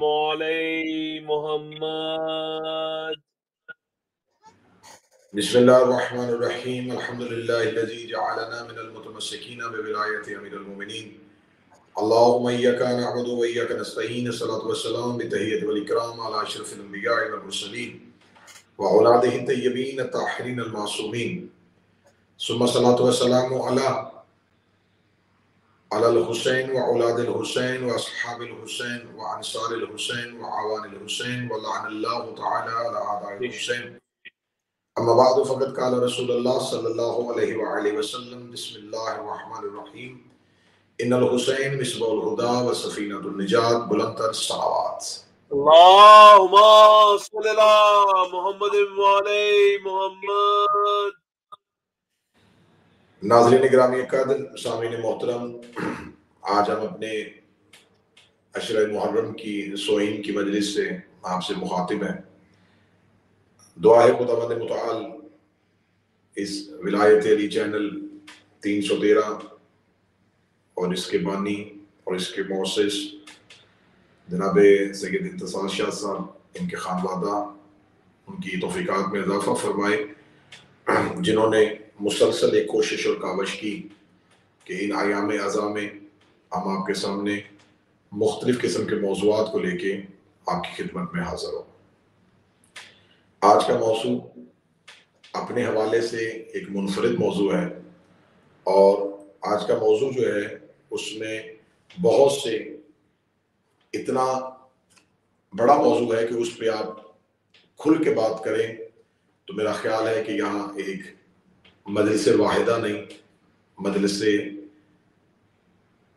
علی محمد. بسم اللہ الرحمن الرحیم الحمدللہ الذی جعلنا من المتمسکین بولایت امیر المؤمنین اللہم ایاک نعبد و ایاک نستعین الصلاۃ والسلام بتحیۃ والاکرام علی اشرف الانبیاء والمرسلین وأولادہ الطیبین الطاہرین المعصومین ثم الصلاۃ والسلام علی الحسین وأولاد الحسین واصحاب الحسین وانصار الحسین وعوان الحسین ولعن اللہ تعالی علی اعداء الحسین. اما بعد فقد قال رسول اللہ صلی اللہ علیہ وآلہ وسلم بسم اللہ الرحمن الرحیم ان الحسین مصباح الہدی و سفینۃ النجات بلند تر صلوات. اللہم صل علی محمد علی محمد. ناظرین گرامی قدر، سامعین محترم، آج ہم اپنے عشرہ محرم کی سوئین کی مجلس سے آپ سے مخاطب ہیں. دعا ہے خداوند متعال اس ولایت علی چینل 313 اور اس کے بانی اور اس کے مؤسس جناب سید انتصار شاہ صاحب، ان کے خانوادہ، ان کی توفیقات میں اضافہ فرمائے، جنہوں نے مسلسل ایک کوشش اور کاوش کی کہ ان ایام اعزاء میں ہم آپ کے سامنے مختلف قسم کے موضوعات کو لے کے آپ کی خدمت میں حاضر ہوں. آج کا موضوع اپنے حوالے سے ایک منفرد موضوع ہے، اور آج کا موضوع جو ہے اس میں بہت سے اتنا بڑا موضوع ہے کہ اس پہ آپ کھل کے بات کریں تو میرا خیال ہے کہ یہاں ایک مجلس واحدہ نہیں،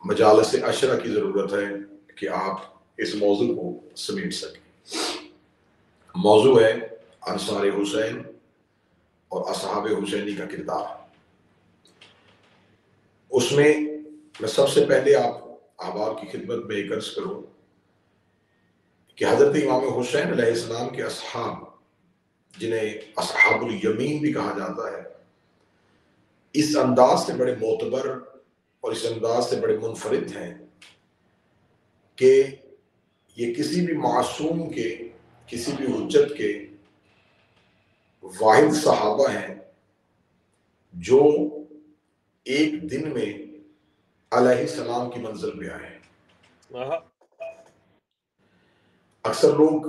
مجالس عشرہ کی ضرورت ہے کہ آپ اس موضوع کو سمیٹ سکیں. موضوع ہے انصار حسین اور اصحاب حسینی کا کردار. اس میں سب سے پہلے آپ احباب کی خدمت میں ایک عرض کروں کہ حضرت امام حسین علیہ السلام کے اصحاب، جنہیں اصحاب الیمین بھی کہا جاتا ہے، اس انداز سے بڑے معتبر اور اس انداز سے بڑے منفرد ہیں کہ یہ کسی بھی معصوم کے، کسی بھی حجت کے واحد صحابہ ہیں جو ایک دن میں علیہ السلام کی منزل پہ آئے. اکثر لوگ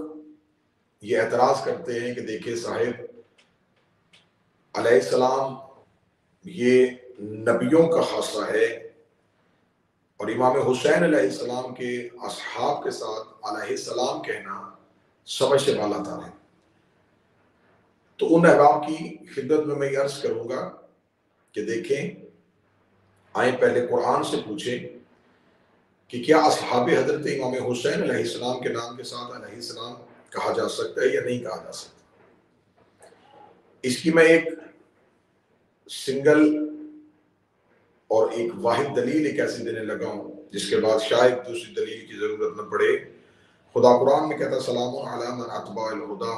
یہ اعتراض کرتے ہیں کہ دیکھیں صاحب، علیہ السلام یہ نبیوں کا خاصہ ہے، اور امام حسین علیہ السلام کے اصحاب کے ساتھ علیہ السلام کہنا سمجھ سے بالا تر ہے. تو ان احباب کی خدمت میں یہ عرض کروں گا کہ دیکھیں، آئیں پہلے قرآن سے پوچھیں کہ کیا اصحاب حضرت امام حسین علیہ السلام کے نام کے ساتھ علیہ السلام کہا جا سکتا ہے یا نہیں کہا جا سکتا. اس کی میں ایک سنگل اور ایک واحد دلیل ایک ایسی دینے لگا ہوں جس کے بعد شاید دوسری دلیل کی ضرورت نہ پڑے. خدا قرآن میں کہتا ہے سلام علی من اتبع الہدی،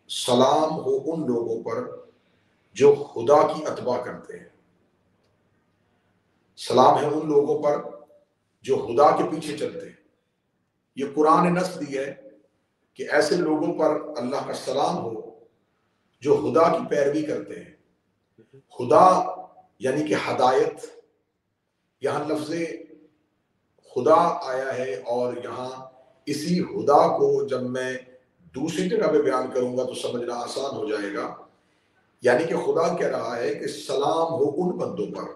سلام ہو ان لوگوں پر جو خدا کی اتباع کرتے ہیں. سلام ہے ان لوگوں پر جو خدا کے پیچھے چلتے ہیں. یہ قرآن نے نص دی ہے کہ ایسے لوگوں پر اللہ کا سلام ہو جو خدا کی پیروی کرتے ہیں. خدا یعنی کہ ہدایت، یہاں لفظ خدا آیا ہے، اور یہاں اسی خدا کو جب میں دوسری جگہ پہ بیان کروں گا تو سمجھنا آسان ہو جائے گا. یعنی کہ خدا کہہ رہا ہے کہ سلام ہو ان بندوں پر.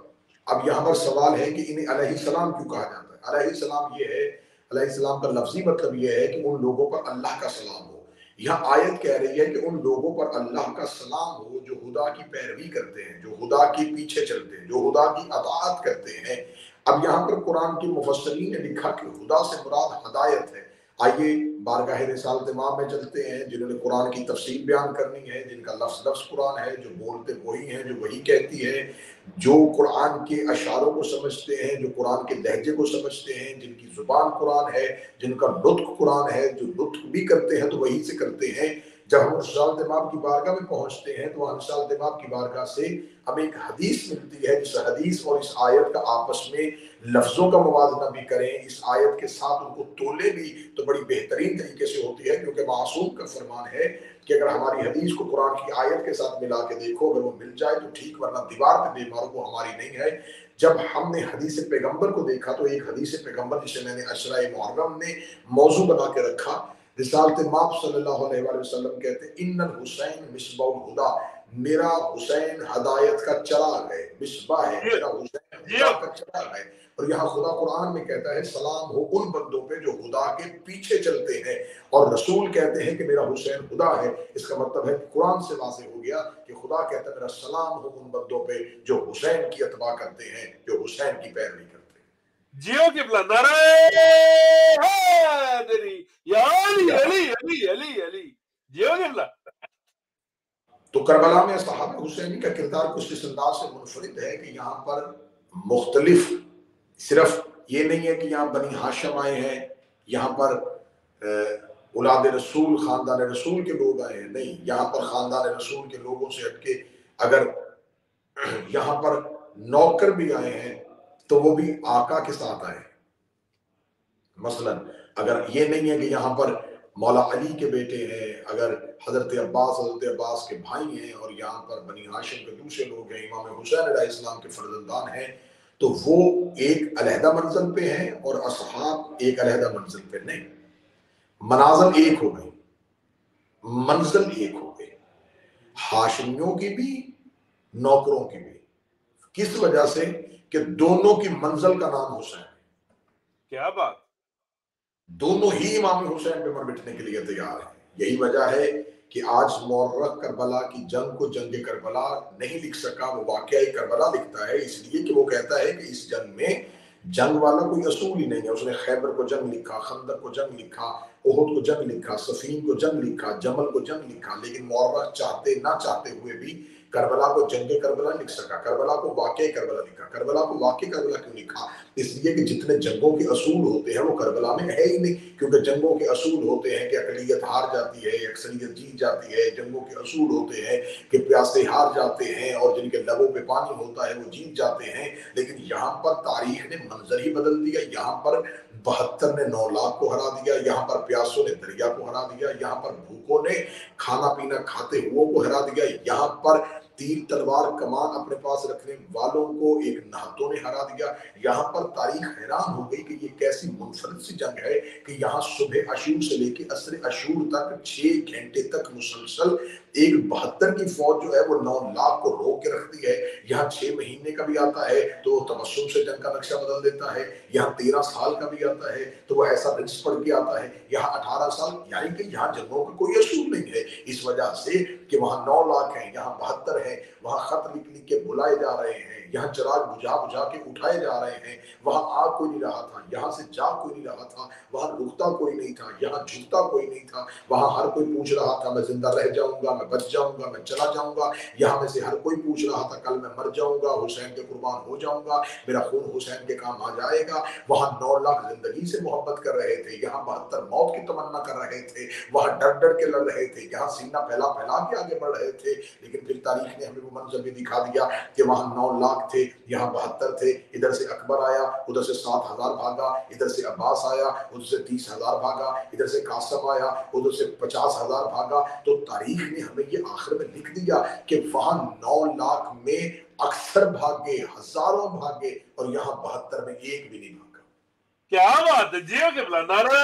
اب یہاں پر سوال ہے کہ انہیں علیہ السلام کیوں کہا جاتا ہے. علیہ السلام یہ ہے، علیہ السلام کا لفظی مطلب یہ ہے کہ ان لوگوں پر اللہ کا سلام ہو. یہاں آیت کہہ رہی ہے کہ ان لوگوں پر اللہ کا سلام ہو جو خدا کی پیروی کرتے ہیں، جو خدا کے پیچھے چلتے ہیں، جو خدا کی اطاعت کرتے ہیں. اب یہاں پر قرآن کی مفسرین نے لکھا کہ خدا سے مراد ہدایت ہے. آئیے بارگاہ رسالت امام میں چلتے ہیں، جنہوں نے قرآن کی تفسیر بیان کرنی ہے، جن کا لفظ لفظ قرآن ہے، جو بولتے وہی ہیں جو وہی کہتی ہے، جو قرآن کے اشعاروں کو سمجھتے ہیں، جو قرآن کے لہجے کو سمجھتے ہیں، جن کی زبان قرآن ہے، جن کا نطق قرآن ہے، جو نطق بھی کرتے ہیں تو وہی سے کرتے ہیں، جب ہم رسالت امام کی بارگاہ میں پہنچتے ہیں تو وہاں رسالت امام کی بارگاہ سے ہمیں ایک حدیث ملتی ہے، جس حدیث اور اس آیت کا آپس میں لفظوں کا موازنہ بھی کریں، اس آیت کے ساتھ ان کو تولے بھی تو بڑی بہترین طریقے سے ہوتی ہے، کیونکہ معصوم کا فرمان ہے کہ اگر ہماری حدیث کو قرآن کی آیت کے ساتھ ملا کے دیکھو، اگر وہ مل جائے تو ٹھیک، ورنہ دیوار پہ بے مارو، وہ ہماری نہیں ہے۔ جب ہم نے حدیث پیغمبر کو دیکھا تو ایک حدیث پیغمبر جسے میں نے عشرہ محرم میں موضوع بنا کے رکھا، رسالت مآب صلی اللہ علیہ وآلہ وسلم کہتے ہیں ان الحسین مصباح الہدا، میرا حسین ہدایت کا چراغ ہے، مصباح ہے، میرا حسین خدا کا چراغ ہے۔ اور یہاں خدا قرآن میں کہتا ہے سلام ہو ان بندوں پہ جو خدا کے پیچھے چلتے ہیں، اور رسول کہتے ہیں کہ میرا حسین خدا ہے۔ اس کا مطلب ہے کہ قرآن سے واضح ہو گیا کہ خدا کہتا ہے میرا سلام ہو ان بندوں پہ جو حسین کی اتباع کرتے ہیں، جو حسین کی پیروی کرتے ہیں۔ جیو قبلہ، نعرہ حیدری یا علی علی علی علی علی، جیو قبلہ۔ تو کربلا میں صحابہ حسینی کا کردار کچھ اس انداز سے منفرد ہے کہ یہاں پر مختلف، صرف یہ نہیں ہے کہ یہاں بنی ہاشم آئے ہیں، یہاں پر اولاد رسول، خاندان رسول کے لوگ آئے ہیں، نہیں، یہاں پر خاندان رسول کے لوگوں سے ہٹ کے اگر یہاں پر نوکر بھی آئے ہیں تو وہ بھی آقا کے ساتھ آئے ہیں۔ مثلا اگر یہ نہیں ہے کہ یہاں پر مولا علی کے بیٹے ہیں، اگر حضرت عباس کے بھائی ہیں، اور یہاں پر بنی ہاشم کے دوسرے لوگ ہیں، امام حسین علیہ السلام کے فرزندان ہیں، تو وہ ایک علیحدہ منزل پہ ہیں اور اصحاب ایک علیحدہ منزل پہ نہیں، منازل ایک ہو گئی، منزل ایک ہو گئی، ہاشمیوں کی بھی نوکروں کی بھی۔ کس وجہ سے؟ کہ دونوں کی منزل کا نام حسین، کیا بات، دونوں ہی امام حسین پہ مر مٹنے کے لیے تیار ہیں۔ یہی وجہ ہے کہ آج مورخ کربلا کی جنگ کو جنگ کربلا نہیں لکھ سکا، وہ واقعہ کربلا لکھتا ہے، اس لیے کہ وہ کہتا ہے کہ اس جنگ میں جنگ والا کوئی اصول ہی نہیں ہے۔ اس نے خیبر کو جنگ لکھا، خندق کو جنگ لکھا، احد کو جنگ لکھا، صفین کو جنگ لکھا، جمل کو جنگ لکھا، لیکن مورخ چاہتے نہ چاہتے ہوئے بھی کربلا کو جنگ کربلا لکھ سکا، کربلا کو واقعہ کربلا لکھا۔ کربلا کو واقعہ کربلا کیوں لکھا؟ اس لیے کہ جتنے جنگوں کے اصول ہوتے ہیں وہ کربلا میں ہے ہی نہیں، کیونکہ جنگوں کے اصول ہوتے ہیں کہ اقلیت ہار جاتی ہے، اکثریت جیت جاتی ہے۔ جنگوں کے اصول ہوتے ہیں کہ پیاسے ہار جاتے ہیں اور جن کے لبوں پہ پانی ہوتا ہے وہ جیت جاتے ہیں۔ لیکن یہاں پر تاریخ نے منظر ہی بدل دیا، یہاں پر 72 نے 9 لاکھ کو ہرا دیا، یہاں پر پیاسوں نے دریا کو ہرا دیا، یہاں پر بھوکوں نے کھانا پینا کھاتے ہوئے کو ہرا دیا، یہاں پر تیر تلوار کمان اپنے پاس رکھنے والوں کو ایک نہتوں نے ہرا دیا۔ یہاں پر تاریخ حیران ہو گئی کہ یہ کیسی منفرد سی جنگ ہے کہ یہاں صبح عشور سے لے کے عصر عشور تک 6 گھنٹے تک مسلسل ایک 72 کی فوج جو ہے وہ 9 لاکھ کو روک کے رکھتی ہے۔ یہاں 6 مہینے کا بھی آتا ہے تو تبسم سے جنگ کا نقشہ بدل دیتا ہے، یہاں 13 سال کا بھی آتا ہے تو وہ ایسا رجس پڑھ کے آتا ہے، یہاں 18 سال، یعنی کہ یہاں جنگوں کا کوئی اصول نہیں ہے، اس وجہ سے کہ وہاں 9 لاکھ ہیں، یہاں 72 ہیں، وہاں خط لکھ لکھ کے بلائے جا رہے ہیں، یہاں چراغ بجھا بجھا کے اٹھائے جا رہے ہیں، وہاں آگ کوئی نہیں رہا تھا، یہاں سے جاگ کوئی نہیں رہا تھا، وہاں رکتا کوئی نہیں تھا، یہاں جھکتا کوئی نہیں تھا، وہاں ہر کوئی پوچھ رہا تھا میں زندہ رہ جاؤں گا، میں بچ جاؤں گا، میں چلا جاؤں گا، یہاں میں سے ہر کوئی پوچھ رہا تھا کل میں مر جاؤں گا، حسین کے قربان ہو جاؤں گا، میرا خون حسین کے کام آ جائے گا۔ وہاں 9 لاکھ زندگی سے محبت کر رہے تھے، یہاں 72 موت کی تمنا کر رہے تھے، وہاں ڈر ڈر کے لڑ رہے تھے، یہاں سینہ پھیلا پھیلا کے آگے بڑھ رہے تھے۔ لیکن پھر تاریخ نے ہمیں وہ منظر بھی دکھا دیا کہ وہاں 9 لاکھ تھے، یہاں 72 تھے، ادھر سے اکبر آیا، ادھر سے 7,000 بھاگا، ادھر سے عباس آیا، ادھر سے 30,000 بھاگا، ادھر سے قاسم آیا، ادھر سے 50,000 بھاگا۔ تو تاریخ نے ہمیں یہ آخر میں لکھ دیا کہ وہاں 9 لاکھ میں اکثر بھاگے، ہزاروں بھاگے، اور یہاں 72 میں ایک بھی نہیں بھاگا۔ کیا بات ہے، جیو قبلہ، نعرہ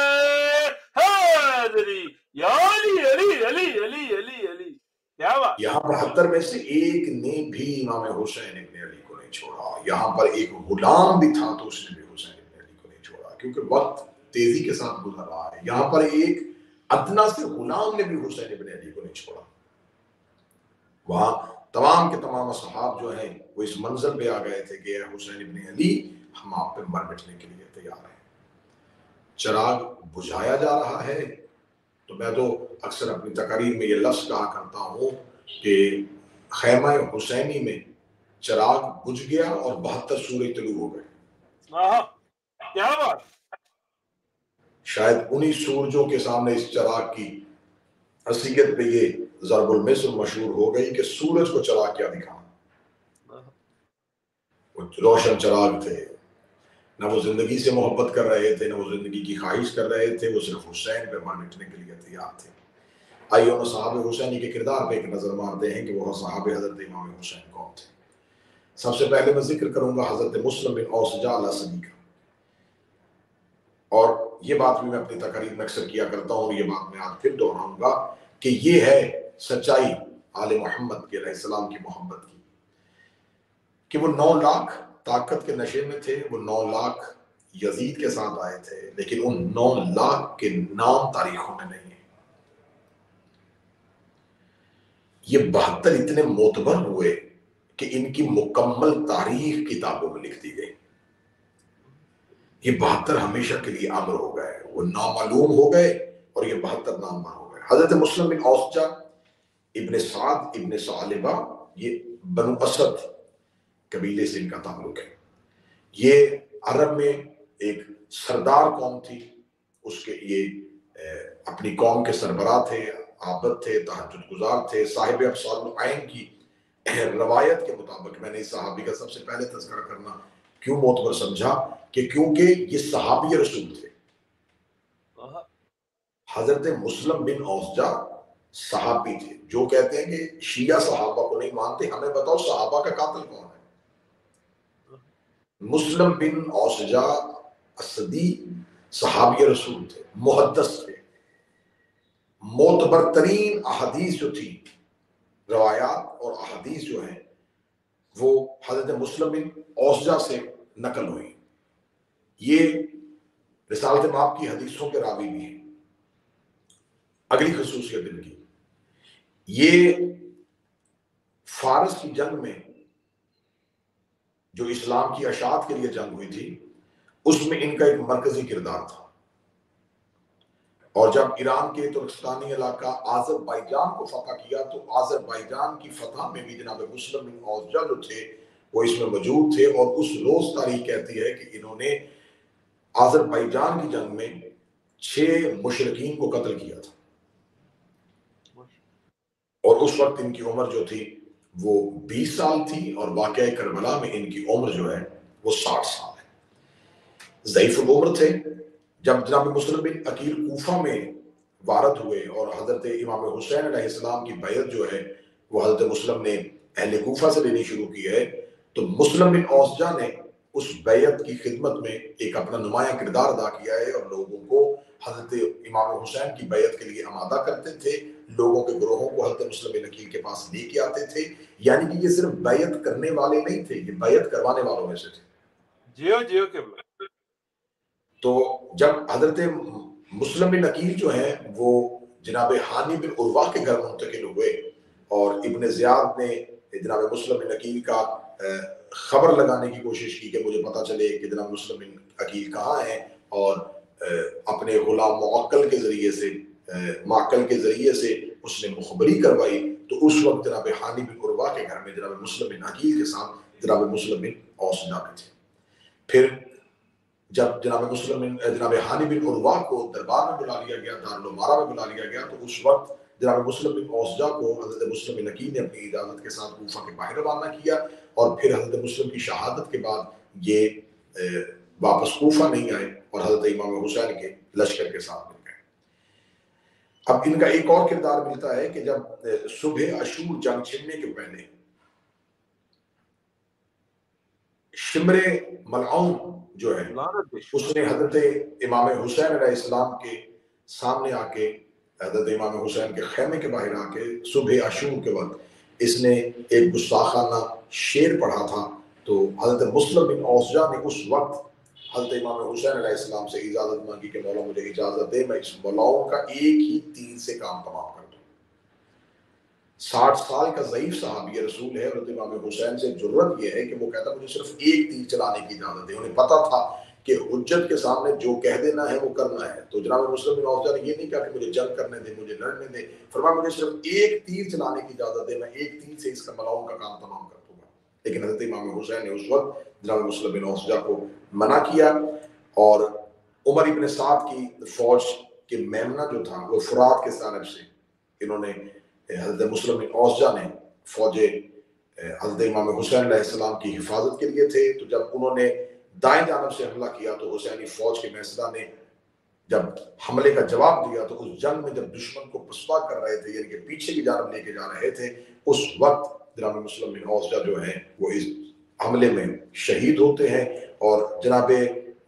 حیدری یا علی علی علی علی علی علی، کیا بات۔ یہاں 72 میں سے ایک نے بھی امام حسین ابن علی کو نہیں چھوڑا۔ یہاں پر ایک غلام بھی تھا تو اس نے بھی حسین ابن علی کو نہیں چھوڑا، کیونکہ وقت تیزی کے ساتھ گزر رہا ہے۔ یہاں پر ایک ادنا سے غلام نے بھی حسین ابن علی کو نہیں چھوڑا۔ وہاں تمام کے تمام اصحاب جو ہیں وہ اس منزل پہ آ گئے تھے کہ اے حسین ابن علی، ہم آپ پہ مر مٹنے کے لیے تیار ہیں۔ چراغ بجھایا جا رہا ہے، تو میں تو اکثر اپنی تقاریر میں یہ لفظ کہا کرتا ہوں کہ خیمہ حسینی میں چراغ بجھ گیا اور 72 سورج طلوع ہو گئے۔ کیا بات، شاید انہی سورجوں کے سامنے اس چراغ کی حسیت پہ یہ ضرب المثل مشہور ہو گئی کہ سورج کو چلا کیا دکھانا، وہ روشن چراغ تھے، نہ وہ زندگی سے محبت کر رہے تھے، نہ وہ زندگی کی خواہش کر رہے تھے، وہ صرف حسین پہ مٹنے کے لیے تیار تھے۔ آئیے ہم صحابہ حسینی کے کردار پہ ایک نظر مارتے ہیں کہ وہ صحابہ حضرت امام حسین کون تھے۔ سب سے پہلے میں ذکر کروں گا حضرت مسلم بن اوسجا الاسدی کا، اور یہ بات بھی میں اپنی تقریر میں اکثر کیا کرتا ہوں، یہ بات میں آج پھر دہراؤں گا کہ یہ ہے سچائی آل محمد کے علیہ السلام کی محبت کی، کہ وہ 9 لاکھ طاقت کے نشے میں تھے، وہ 9 لاکھ یزید کے ساتھ آئے تھے، لیکن ان 9 لاکھ کے نام تاریخوں میں نہیں ہیں۔ یہ 72 اتنے معتبر ہوئے کہ ان کی مکمل تاریخ کتابوں میں لکھ دی گئی۔ یہ 72 ہمیشہ کے لیے امر ہو گئے، وہ نامعلوم ہو گئے اور یہ 72 نامور ہو گئے۔ حضرت مسلم بن اوسجا ابن سعد ابن ثعلبہ، یہ بنو اسد قبیلے سے ان کا تعلق ہے۔ یہ عرب میں ایک سردار قوم تھی، اس کے یہ اپنی قوم کے سربراہ تھے، عابد تھے، تہجد گزار تھے، صاحب ابصار العین کی روایت کے مطابق میں نے اس صحابی کا سب سے پہلے تذکرہ کرنا کیوں معتبر سمجھا کہ کیونکہ یہ صحابی رسول تھے۔ حضرت مسلم بن اوسجا صحابی تھے۔ جو کہتے ہیں کہ شیعہ صحابہ کو نہیں مانتے، ہمیں بتاؤ صحابہ کا قاتل کون ہے؟ مسلم بن اوسجا اسدی صحابی رسول تھے، محدث تھے، معتبر ترین احادیث جو تھی، روایات اور احادیث جو ہیں وہ حضرت مسلم بن اوسجا سے نقل ہوئی۔ یہ رسالت مآب کی حدیثوں کے راوی بھی ہیں۔ اگلی خصوصیت ان کی، یہ فارس کی جنگ میں جو اسلام کی اشاعت کے لیے جنگ ہوئی تھی، اس میں ان کا ایک مرکزی کردار تھا، اور جب ایران کے ترکستانی علاقہ آذربائیجان کو فتح کیا تو آذربائیجان کی فتح میں بھی جناب مسلم بن اوسجا جو تھے وہ اس میں موجود تھے، اور اس روز تاریخ کہتی ہے کہ انہوں نے آذربائیجان کی جنگ میں 6 مشرکین کو قتل کیا تھا، اور اس وقت ان کی عمر جو تھی وہ 20 سال تھی، اور واقعہ کربلا میں ان کی عمر جو ہے وہ 60 سال ہے۔ ضعیف العمر تھے۔ جب جناب مسلم بن عقیل کوفہ میں وارد ہوئے اور حضرت امام حسین علیہ السلام کی بیعت جو ہے وہ حضرت مسلم نے اہل کوفہ سے لینی شروع کی ہے، تو مسلم بن اوسجا نے اس بیعت کی خدمت میں ایک اپنا نمایاں کردار ادا کیا ہے، اور لوگوں کو حضرت امام حسین کی بیعت کے لیے آمادہ کرتے تھے، لوگوں کے گروہوں کو حضرت مسلم بن عقیل کے پاس لے کے آتے تھے۔ یعنی کہ یہ صرف بیعت کرنے والے نہیں تھے، یہ بیعت کروانے والوں میں سے تھے۔ جیو قبلہ۔ تو جب حضرت مسلم بن عقیل جو ہیں وہ جناب حانی بن عروہ کے گھر منتقل ہوئے، اور ابن زیاد نے جناب مسلم بن عقیل کا خبر لگانے کی کوشش کی کہ مجھے پتا چلے کہ جناب مسلم بن عقیل کہاں ہیں، اور اپنے غلام معقل کے ذریعے سے اس نے مخبری کروائی۔ تو اس وقت جناب حانی بن عروہ کے گھر میں جناب مسلم بن عقیل کے ساتھ جناب مسلم بن اوسجا بھی تھے۔ پھر جب جناب حانی بن عروہ کو دربار میں بلا لیا گیا، دارالعمارہ میں بلا لیا گیا، تو اس وقت جناب مسلم بن اوسجا کو حضرت مسلم بن عقیل نے اپنی اجازت کے ساتھ کوفہ کے باہر روانہ کیا، اور پھر حضرت مسلم کی شہادت کے بعد یہ واپس کوفہ نہیں آئے اور حضرت امام حسین کے لشکر کے ساتھ مل گئے۔ اب ان کا ایک اور کردار ملتا ہے کہ جب صبح عاشور جنگ چھڑنے کے پہلے شمر ملعون جو ہے اس نے حضرت امام حسین علیہ السلام کے سامنے آ کے، حضرت امام حسین کے خیمے کے باہر آ کے صبح عاشور کے وقت اس نے ایک گستاخانہ شعر پڑھا تھا۔ تو حضرت مسلم بن اوسجا نے اس وقت حضرت امام حسین علیہ السلام سے اجازت مانگی کہ مولا مجھے اجازت دے، میں اس ملعون کا ایک ہی تیر سے کام تمام کر دوں۔ 60 سال کا ضعیف صحابی رسول ہے، حضرت امام حسین سے جرت یہ ہے کہ وہ کہتا مجھے صرف ایک تیر چلانے کی اجازت دے۔ انہیں پتا تھا کہ حجت کے سامنے جو کہہ دینا ہے وہ کرنا ہے۔ تو جناب مسلم بن اوسجا نے یہ نہیں کہا کہ مجھے جنگ کرنے دے، مجھے لڑنے دے، فرمایا مجھے صرف ایک تیر چلانے کی اجازت دے، میں ایک تیر سے اس کا ملعون کا کام تمام کر دوں گا۔ لیکن حضرت امام حسین نے اس وقت جناب مسلم بن اوسجا کو منع کیا، اور عمر ابن سعد کی فوج کے میمنہ جو تھا وہ فرات کے جانب سے انہوں نے حضرت مسلم بن اوسجہ نے فوجیں حضرت امام حسین علیہ السلام کی حفاظت کے لیے تھے، تو جب انہوں نے دائیں جانب سے حملہ کیا تو حسینی فوج کے محسدہ نے جب حملے کا جواب دیا تو اس جنگ میں جب دشمن کو پسپا کر رہے تھے، یعنی کہ پیچھے کی جانب لے کے جا رہے تھے، اس وقت جناب مسلم بن اوسجہ جو ہیں وہ اس حملے میں شہید ہوتے ہیں۔ اور جناب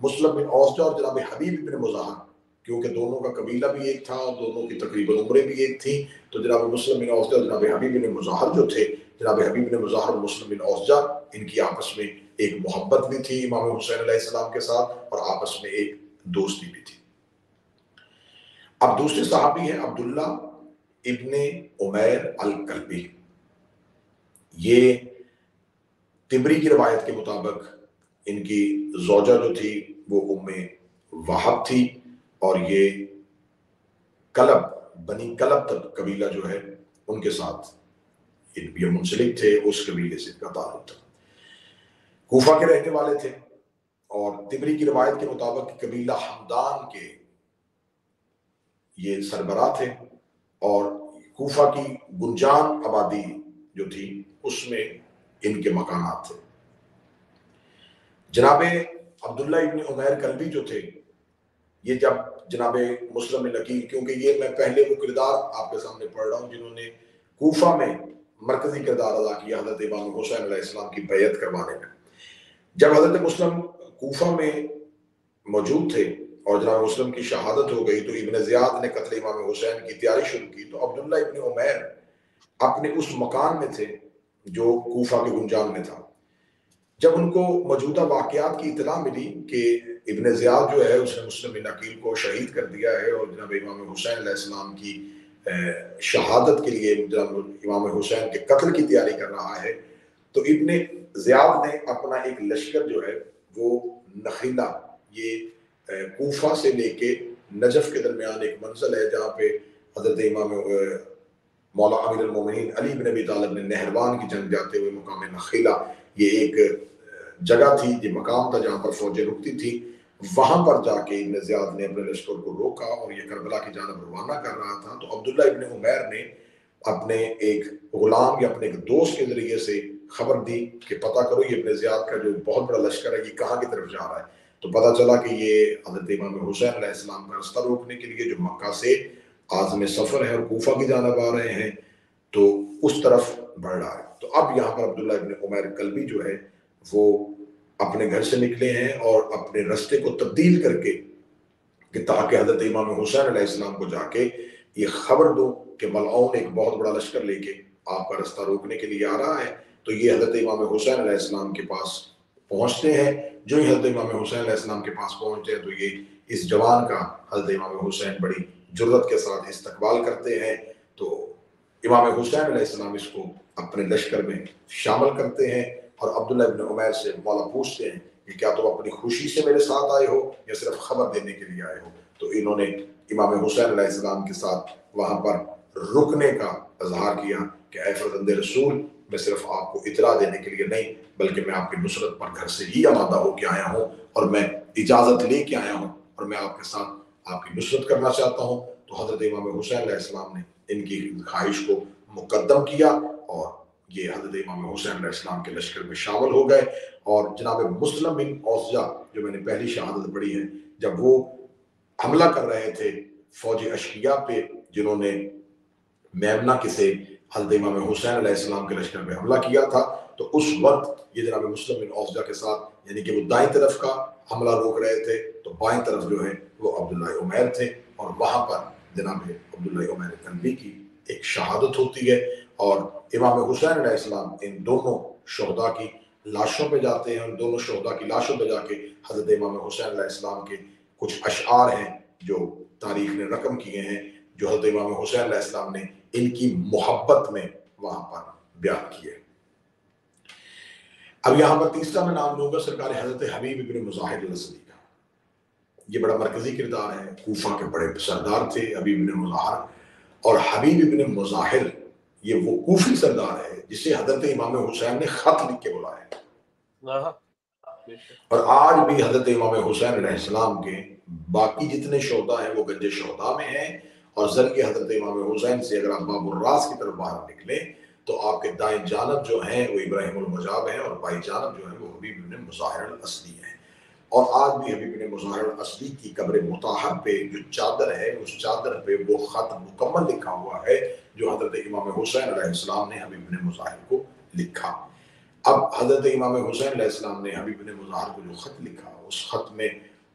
مسلم بن اوسجہ اور جناب حبیب بن مظاہر، کیونکہ دونوں کا قبیلہ بھی ایک تھا اور دونوں کی تقریباً عمریں بھی ایک تھیں، تو جناب مسلم بن اوسجہ اور جناب حبیب بن مظاہر جو تھے، جناب حبیب بن مظاہر اور مسلم بن اوسجہ، ان کی آپس میں ایک محبت بھی تھی امام حسین علیہ السلام کے ساتھ، اور آپس میں ایک دوستی بھی تھی۔ اب دوسرے صحابی ہیں عبداللہ ابن عمیر الکلبی۔ یہ طبری کی روایت کے مطابق ان کی زوجہ جو تھی وہ ام وہب تھی، اور یہ کلب، بنی کلب تک قبیلہ جو ہے ان کے ساتھ یہ منسلک تھے، اس قبیلے سے ان کا تعلق تھا۔ کوفہ کے رہنے والے تھے، اور طبری کی روایت کے مطابق قبیلہ حمدان کے یہ سربراہ تھے، اور کوفہ کی گنجان آبادی جو تھی اس میں ان کے مکانات تھے۔ جناب عبداللہ ابن عمیر کلبی جو تھے، یہ جب جناب مسلم بن عقیل، کیونکہ یہ میں پہلے وہ کردار آپ کے سامنے پڑھ رہا ہوں جنہوں نے کوفہ میں مرکزی کردار ادا کیا حضرت امام حسین علیہ السلام کی بیعت کروانے میں۔ جب حضرت مسلم کوفہ میں موجود تھے اور جناب مسلم کی شہادت ہو گئی تو ابن زیاد نے قتل امام حسین کی تیاری شروع کی، تو عبداللہ ابن عمیر اپنے اس مکان میں تھے جو کوفہ کے گنجان میں تھا۔ جب ان کو موجودہ واقعات کی اطلاع ملی کہ ابن زیاد جو ہے اس نے مسلم بن عقیل کو شہید کر دیا ہے اور جناب امام حسین علیہ السلام کی شہادت کے لیے جناب امام حسین کے قتل کی تیاری کر رہا ہے، تو ابن زیاد نے اپنا ایک لشکر جو ہے وہ نخیلہ، یہ کوفہ سے لے کے نجف کے درمیان ایک منزل ہے جہاں پہ حضرت امام مولا امیر المومنین علی بن ابی طالب نے نہروان کی جنگ جاتے ہوئے مقام نخیلہ، یہ ایک جگہ تھی، یہ مقام تھا جہاں پر فوجیں رکتی تھی، وہاں پر جا کے ابن زیاد نے اپنے لشکر کو روکا اور یہ کربلا کی جانب روانہ کر رہا تھا۔ تو عبداللہ ابن عمیر نے اپنے ایک غلام یا اپنے ایک دوست کے ذریعے سے خبر دی کہ پتہ کرو یہ ابن زیاد کا جو بہت بڑا لشکر ہے یہ کہاں کی طرف جا رہا ہے۔ تو پتہ چلا کہ یہ حضرت امام حسین علیہ السلام کا رستہ روکنے کے لیے جو مکہ سے عازم سفر ہے اور کوفہ کی جانب آ رہے ہیں، تو اس طرف بڑھ رہا ہے۔ تو اب یہاں پر عبداللہ ابن عمیر کلبی جو ہے وہ اپنے گھر سے نکلے ہیں اور اپنے رستے کو تبدیل کر کے کہ تاکہ حضرت امام حسین علیہ السلام کو جا کے یہ خبر دو کہ ملعون ایک بہت بڑا لشکر لے کے آپ کا رستہ روکنے کے لیے آ رہا ہے۔ تو یہ حضرت امام حسین علیہ السلام کے پاس پہنچتے ہیں۔ جو ہی حضرت امام حسین علیہ السلام کے پاس پہنچتے ہیں تو یہ اس جوان کا حضرت امام حسین بڑی جرت کے ساتھ استقبال کرتے ہیں۔ تو امام حسین علیہ السلام اس کو اپنے لشکر میں شامل کرتے ہیں، اور عبداللہ ابن عمیر سے مولا پوچھتے ہیں کہ کیا تم اپنی خوشی سے میرے ساتھ آئے ہو یا صرف خبر دینے کے لیے آئے ہو؟ تو انہوں نے امام حسین علیہ السلام کے ساتھ وہاں پر رکنے کا اظہار کیا کہ اے فرزند رسول، میں صرف آپ کو اطلاع دینے کے لیے نہیں بلکہ میں آپ کی نصرت پر گھر سے ہی آمادہ ہو کے آیا ہوں، اور میں اجازت لے کے آیا ہوں اور میں آپ کے ساتھ آپ کی نصرت کرنا چاہتا ہوں۔ تو حضرت امام حسین علیہ السلام نے ان کی خواہش کو مقدم کیا اور یہ حضرت امام حسین علیہ السلام کے لشکر میں شامل ہو گئے۔ اور جناب مسلم بن اوسجہ جو میں نے پہلی شہادت پڑھی ہے، جب وہ حملہ کر رہے تھے فوج اشقیاء پہ جنہوں نے میمنہ سے حضرت امام حسین علیہ السلام کے لشکر پہ حملہ کیا تھا، تو اس وقت یہ جناب مسلم بن اوسجہ کے ساتھ، یعنی کہ وہ دائیں طرف کا حملہ روک رہے تھے تو بائیں طرف جو ہے وہ عبداللہ عمیر تھے، اور وہاں پر جناب عبداللہ عمیر کلبی کی ایک شہادت ہوتی ہے۔ اور امام حسین علیہ السلام ان دونوں شہداء کی لاشوں پہ جاتے ہیں، ان دونوں شہداء کی لاشوں پہ جا کے حضرت امام حسین علیہ السلام کے کچھ اشعار ہیں جو تاریخ نے رقم کیے ہیں، جو حضرت امام حسین علیہ السلام نے ان کی محبت میں وہاں پر بیان کیے۔ اب یہاں پر تیسرا میں نام لوں گا سرکار حضرت حبیب بن مظاہر الاسدی کا۔ یہ بڑا مرکزی کردار ہے، کوفہ کے بڑے سردار تھے حبیب بن مظاہر، اور حبیب بن مظاہر یہ وہ کوفی سردار ہے جسے حضرت امام حسین نے خط لکھ کے بلایا، اور آج بھی حضرت امام حسین علیہ السلام کے باقی جتنے شہداء ہیں وہ گنج شہداء میں ہیں، اور ذریعے حضرت امام حسین سے اگر آپ باب الراس کی طرف باہر نکلیں تو آپ کے دائیں جانب جو ہیں وہ ابراہیم المجاب ہیں اور بائیں جانب جو ہیں وہ حبیب بن مظاہر الاصلی ہیں. اور آج بھی حبیب بن مظاہر الاصلی کی قبر مطہر پہ جو چادر ہے اس چادر پہ وہ خط مکمل لکھا ہوا ہے جو حضرت امام حسین علیہ السلام نے حبیب بن مظاہر کو لکھا. اب حضرت امام حسین علیہ السلام نے حبیب بن مظاہر کو جو خط لکھا اس خط میں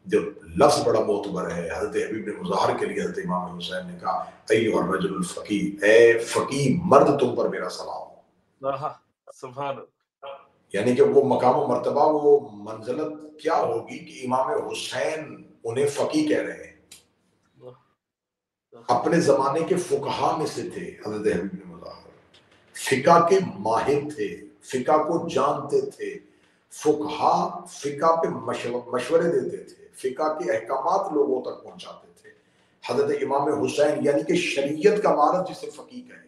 جو لفظ بڑا معتبر ہے. حضرت حبیب بن مظاہر کے لیے حضرت امام حسین نے کہا ایھا الرجل الفقیہ، اے فقیہ مرد تم پر میرا سلام. سبحان اللہ. یعنی کہ وہ مقام و مرتبہ، وہ منزلت کیا ہوگی کہ امام حسین انہیں فقیہ کہہ رہے ہیں. اپنے زمانے کے فقہا میں سے تھے حضرت حبیب بن مظاہر، فقہ کے ماہر تھے، فقہ کو جانتے تھے. فقہا فقہ پہ مشورے دیتے تھے، فقہ کے احکامات لوگوں تک پہنچاتے تھے. حضرت امام حسین یعنی کہ شریعت کا وارث جسے فقیہ کہے.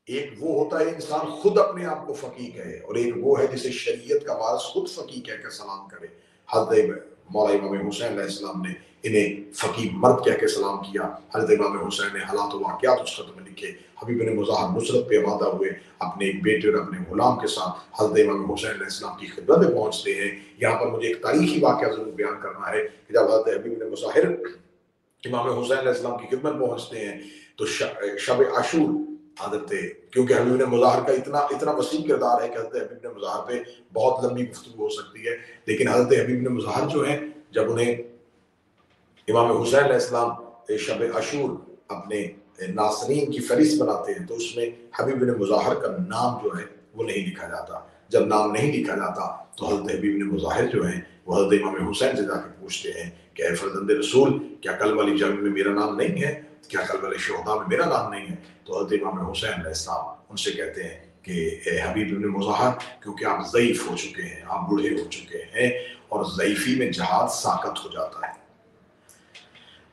ایک وہ ہوتا ہے انسان خود اپنے آپ کو فقیہ کہے، اور ایک وہ ہے جسے شریعت کا وارث خود فقیہ کہہ کے سلام کرے. حضرت مولا امام حسین علیہ السلام نے انہیں فقیہ مرد کہہ کے سلام کیا. حضرت امام حسین نے حالات و واقعات اس خط میں لکھے. حبیب بن مظاہر نصرت پہ آمادہ ہوئے اپنے ایک بیٹے اور اپنے غلام کے ساتھ حضرت امام حسین علیہ السلام کی خدمت میں پہنچتے ہیں. یہاں پر مجھے ایک تاریخی واقعہ ضرور بیان کرنا ہے کہ جب حضرت حبیب بن مظاہر امام حسین علیہ السلام کی خدمت پہنچتے ہیں تو شب عاشور حضرت، کیونکہ حبیب بن مظاہر کا اتنا وسیع کردار ہے کہ حضرت حبیب بن مظاہر پہ بہت لمبی گفتگو ہو سکتی ہے، لیکن حضرت حبیب بن مظاہر جو ہیں جب انہیں امام حسین علیہ السلام شب عاشور اپنے ناصرین کی فہرست بناتے ہیں تو اس میں حبیب بن مظاہر کا نام جو ہے وہ نہیں لکھا جاتا. جب نام نہیں لکھا جاتا تو حضرت حبیب بن مظاہر جو ہیں وہ حضرت امام حسین سے جا کے پوچھتے ہیں کہ اے فرزند رسول، کیا کل والی جنگ میں میرا نام نہیں ہے؟ کیا کل والے شہداء میں میرا نام نہیں ہے؟ تو حضرت امام حسین علیہ السلام ان سے کہتے ہیں کہ اے حبیب بن مظاہر، کیونکہ آپ ضعیف ہو چکے ہیں، آپ بوڑھے ہو چکے ہیں اور ضعیفی میں جہاد ساقط ہو جاتا ہے،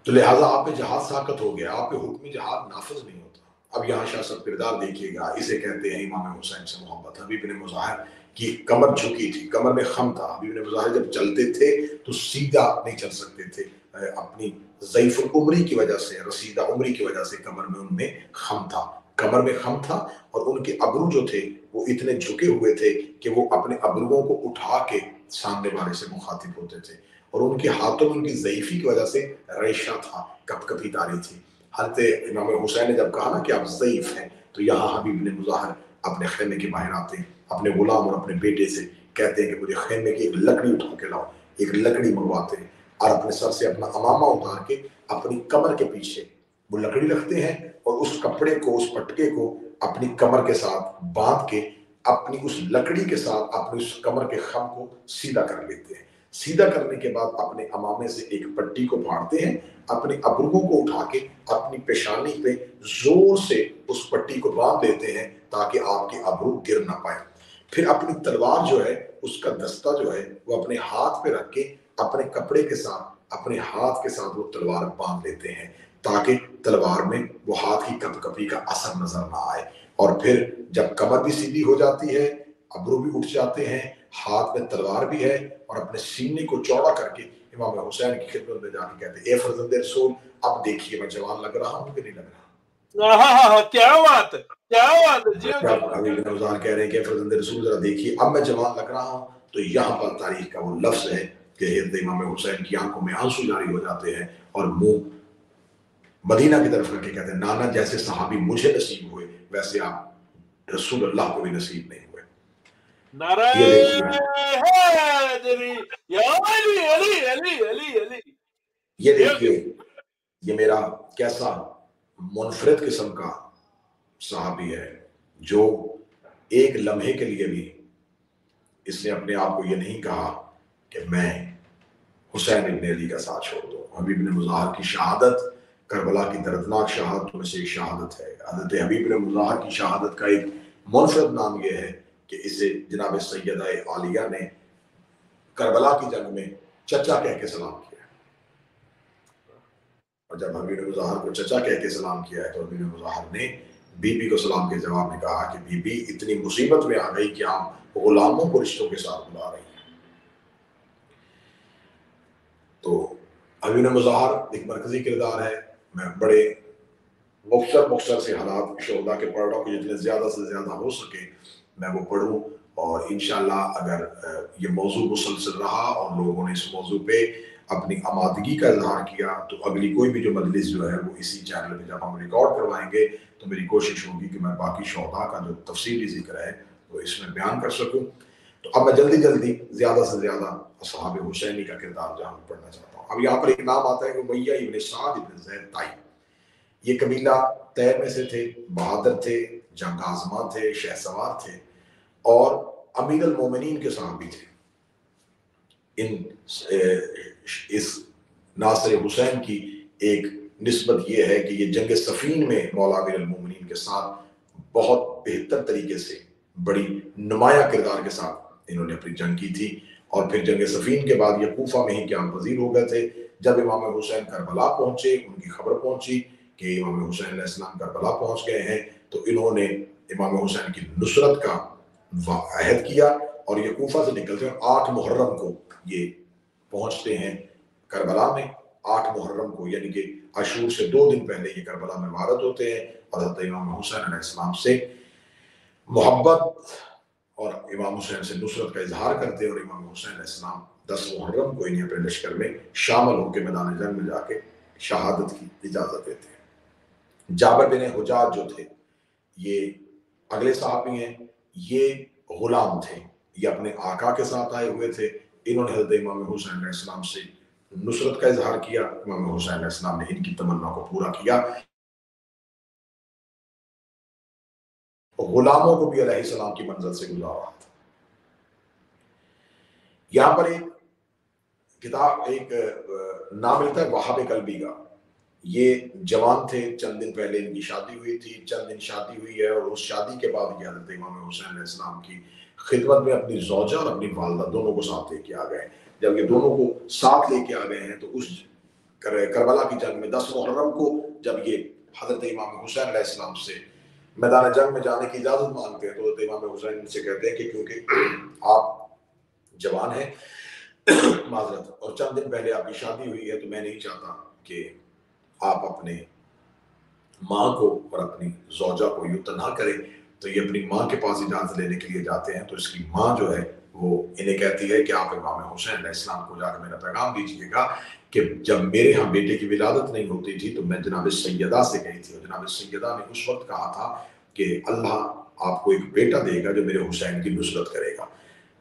تو لہٰذا آپ پہ جہاد ساقط ہو گیا، آپ پہ حکم جہاد نافذ نہیں ہوتا. اب یہاں شاہ صاحب کردار دیکھیے گا، اسے کہتے ہیں امام حسین سے محبت. حبیب بن مظاہر کی کمر جھکی تھی، کمر میں خم تھا. حبیب بن مظاہر جب چلتے تھے تو سیدھا نہیں چل سکتے تھے، اپنی ضعیف العمری کی وجہ سے، رسیدہ عمری کی وجہ سے کمر میں ان میں خم تھا. کمر میں خم تھا اور ان کے ابرو جو تھے وہ اتنے جھکے ہوئے تھے کہ وہ اپنے ابروؤں کو اٹھا کے سامنے والے سے مخاطب ہوتے تھے، اور ان کے ہاتھوں میں ان کی ضعیفی کی وجہ سے ریشہ تھا، کپ کپی تاری تھی. حضرت امام حسین نے جب کہا نا کہ آپ ضعیف ہیں تو یہاں حبیب بن مظاہر اپنے خیمے کے باہر آتے ہیں، اپنے غلام اور اپنے بیٹے سے کہتے ہیں کہ مجھے خیمے کی ایک لکڑی اٹھا کے لاؤ. ایک لکڑی منگواتے ہیں اور اپنے سر سے اپنا امامہ اتار کے اپنی کمر کے پیچھے وہ لکڑی رکھتے ہیں اور اس کپڑے کو، اس پٹکے کو اپنی کمر کے ساتھ باندھ کے اپنی اس لکڑی کے ساتھ اپنی اس کمر کے خم کو سیدھا کر لیتے ہیں. سیدھا کرنے کے بعد اپنے امامے سے ایک پٹی کو پھاڑتے ہیں، اپنے ابروؤں کو اٹھا کے اپنی پیشانی پہ زور سے اس پٹی کو باندھ دیتے ہیں تاکہ آپ کے ابرو گر نہ پائے. پھر اپنی تلوار جو ہے اس کا دستہ جو ہے وہ اپنے ہاتھ پہ رکھ کے اپنے کپڑے کے ساتھ اپنے ہاتھ کے ساتھ وہ تلوار باندھ لیتے ہیں تاکہ تلوار میں وہ ہاتھ کی کپ کپی کا اثر نظر نہ آئے. اور پھر جب کمر بھی سیدھی ہو جاتی ہے، ابرو بھی اٹھ جاتے ہیں، ہاتھ میں تلوار بھی ہے، اور اپنے سینے کو چوڑا کر کے امام حسین کی خدمت میں جا کے کہتے ہیں اے فرزند رسول، اب دیکھیے میں جوان لگ رہا ہوں کہ نہیں لگ رہا. کیا بات ہے، کیا بات ہے. جی حبیب بن مظاہر کہہ رہے ہیں کہ فرزند رسول ذرا دیکھیے اب میں جوان لگ رہا ہوں. تو یہاں پر تاریخ کا وہ لفظ ہے کہ حضرت امام حسین کی آنکھوں میں آنسو جاری ہو جاتے ہیں اور منہ مدینہ کی طرف کر کے کہتے ہیں نانا جیسے صحابی مجھے نصیب ہوئے ویسے آپ رسول اللہ کو بھی نصیب نہیں ہوئے. نعرہ حیدری یا علی علی علی علی علی. یہ دیکھیے یہ میرا کیسا منفرد قسم کا صحابی ہے جو ایک لمحے کے لیے بھی اس نے اپنے آپ کو یہ نہیں کہا کہ میں حسین ابن علی کا ساتھ چھوڑ دوں. حبیب بن مظاہر کی شہادت کربلا کی دردناک شہادت میں سے ایک شہادت ہے. حضرت حبیب بن مظاہر کی شہادت کا ایک منفرد نام یہ ہے کہ اسے جناب سیدہ عالیہ نے کربلا کی جنگ میں چچا کہہ کے سلام کیا ہے. اور جب حبیب بن مظاہر کو چچا کہہ کے سلام کیا ہے تو حبیب بن مظاہر نے بی بی کو سلام کے جواب میں کہا کہ بی بی اتنی مصیبت میں آ گئی کہ آپ غلاموں کو رشتوں کے ساتھ بلا رہی ہیں. تو حبیب بن مظاہر ایک مرکزی کردار ہے. میں بڑے مختصر سے حالات شہداء کے پڑھ رہا ہوں کہ جتنے زیادہ سے زیادہ ہو سکے میں وہ پڑھوں، اور انشاءاللہ اگر یہ موضوع مسلسل رہا اور لوگوں نے اس موضوع پہ اپنی آمادگی کا اظہار کیا تو اگلی کوئی بھی جو مجلس جو ہے وہ اسی چینل پہ جب ہم ریکارڈ کروائیں گے تو میری کوشش ہوگی کہ میں باقی شہداء کا جو تفصیلی ذکر ہے وہ اس میں بیان کر سکوں۔ تو اب میں جلدی زیادہ سے زیادہ اصحاب حسینی کا کردار جہاں پڑھنا چاہتا ہوں۔ اب یہاں پر ایک نام آتا ہے کہ امیہ ابن سعد ابن زید طائی، یہ قبیلہ طیر میں سے تھے، بہادر تھے، جنگ آزما تھے، شہسوار تھے اور امیر المومنین کے صحابی تھے۔ اس ناصر حسین کی ایک نسبت یہ ہے کہ یہ جنگ صفین میں مولا امیر المومنین کے ساتھ بہت بہتر طریقے سے بڑی نمایاں کردار کے ساتھ انہوں نے اپنی جنگ کی تھی، اور پھر جنگ صفین کے بعد یہ کوفہ میں ہی قیام پذیر ہو گئے تھے۔ جب امام حسین کربلا پہنچے، ان کی خبر پہنچی کہ امام حسین علیہ السلام کربلا پہنچ گئے ہیں، تو انہوں نے امام حسین کی نصرت کا عہد کیا، اور یہ کوفہ سے نکلتے ہیں 8 محرم کو یہ پہنچتے ہیں کربلا میں۔ 8 محرم کو یعنی کہ عاشور سے 2 دن پہلے یہ کربلا میں وارد ہوتے ہیں، اور حضرت امام حسین علیہ السلام سے محبت اور امام حسین سے نصرت کا اظہار کرتے ہیں، اور امام حسین علیہ السلام 10 محرم کو انہیں اپنے لشکر میں شامل ہو کے میدان جنگ میں جا کے شہادت کی اجازت دیتے ہیں۔ جابر بن حجاج جو تھے یہ اگلے صحابی ہیں، یہ غلام تھے، یہ اپنے آقا کے ساتھ آئے ہوئے تھے۔ انہوں نے حضرت امام حسین علیہ السلام سے نصرت کا اظہار کیا، امام حسین علیہ السلام نے ان کی تمنا کو پورا کیا۔ غلاموں کو بھی علیہ السلام کی منزل سے گزارا تھا۔ یہاں پر ایک کتاب ایک نام ملتا ہے وہاب قلبی کا، یہ جوان تھے، چند دن پہلے ان کی شادی ہوئی تھی، چند دن شادی ہوئی ہے، اور اس شادی کے بعد یہ حضرت امام حسین علیہ السلام کی خدمت میں اپنی زوجہ اور اپنی والدہ دونوں کو ساتھ لے کے آ گئے۔ جب یہ دونوں کو ساتھ لے کے آ گئے ہیں تو اس کربلا کی جنگ میں 10 محرم کو جب یہ حضرت امام حسین علیہ السلام سے میدان جنگ میں جانے کی اجازت مانگتے ہیں تو حضرت امام حسین سے کہتے ہیں کہ کیونکہ آپ جوان ہیں معذرت، اور چند دن پہلے آپ کی شادی ہوئی ہے، تو میں نہیں چاہتا کہ آپ اپنے ماں کو اور اپنی زوجہ کو یوں تنہا کریں۔ تو یہ اپنی ماں کے پاس اجازت لینے کے لیے جاتے ہیں، تو اس کی ماں جو ہے وہ انہیں کہتی ہے کہ آپ امام حسین علیہ السلام کو جا کے میرا پیغام دیجیے گا کہ جب میرے ہاں بیٹے کی ولادت نہیں ہوتی تھی تو میں جناب سیدہ سے گئی تھی، اور جناب سیدہ نے اس وقت کہا تھا کہ اللہ آپ کو ایک بیٹا دے گا جو میرے حسین کی نصرت کرے گا۔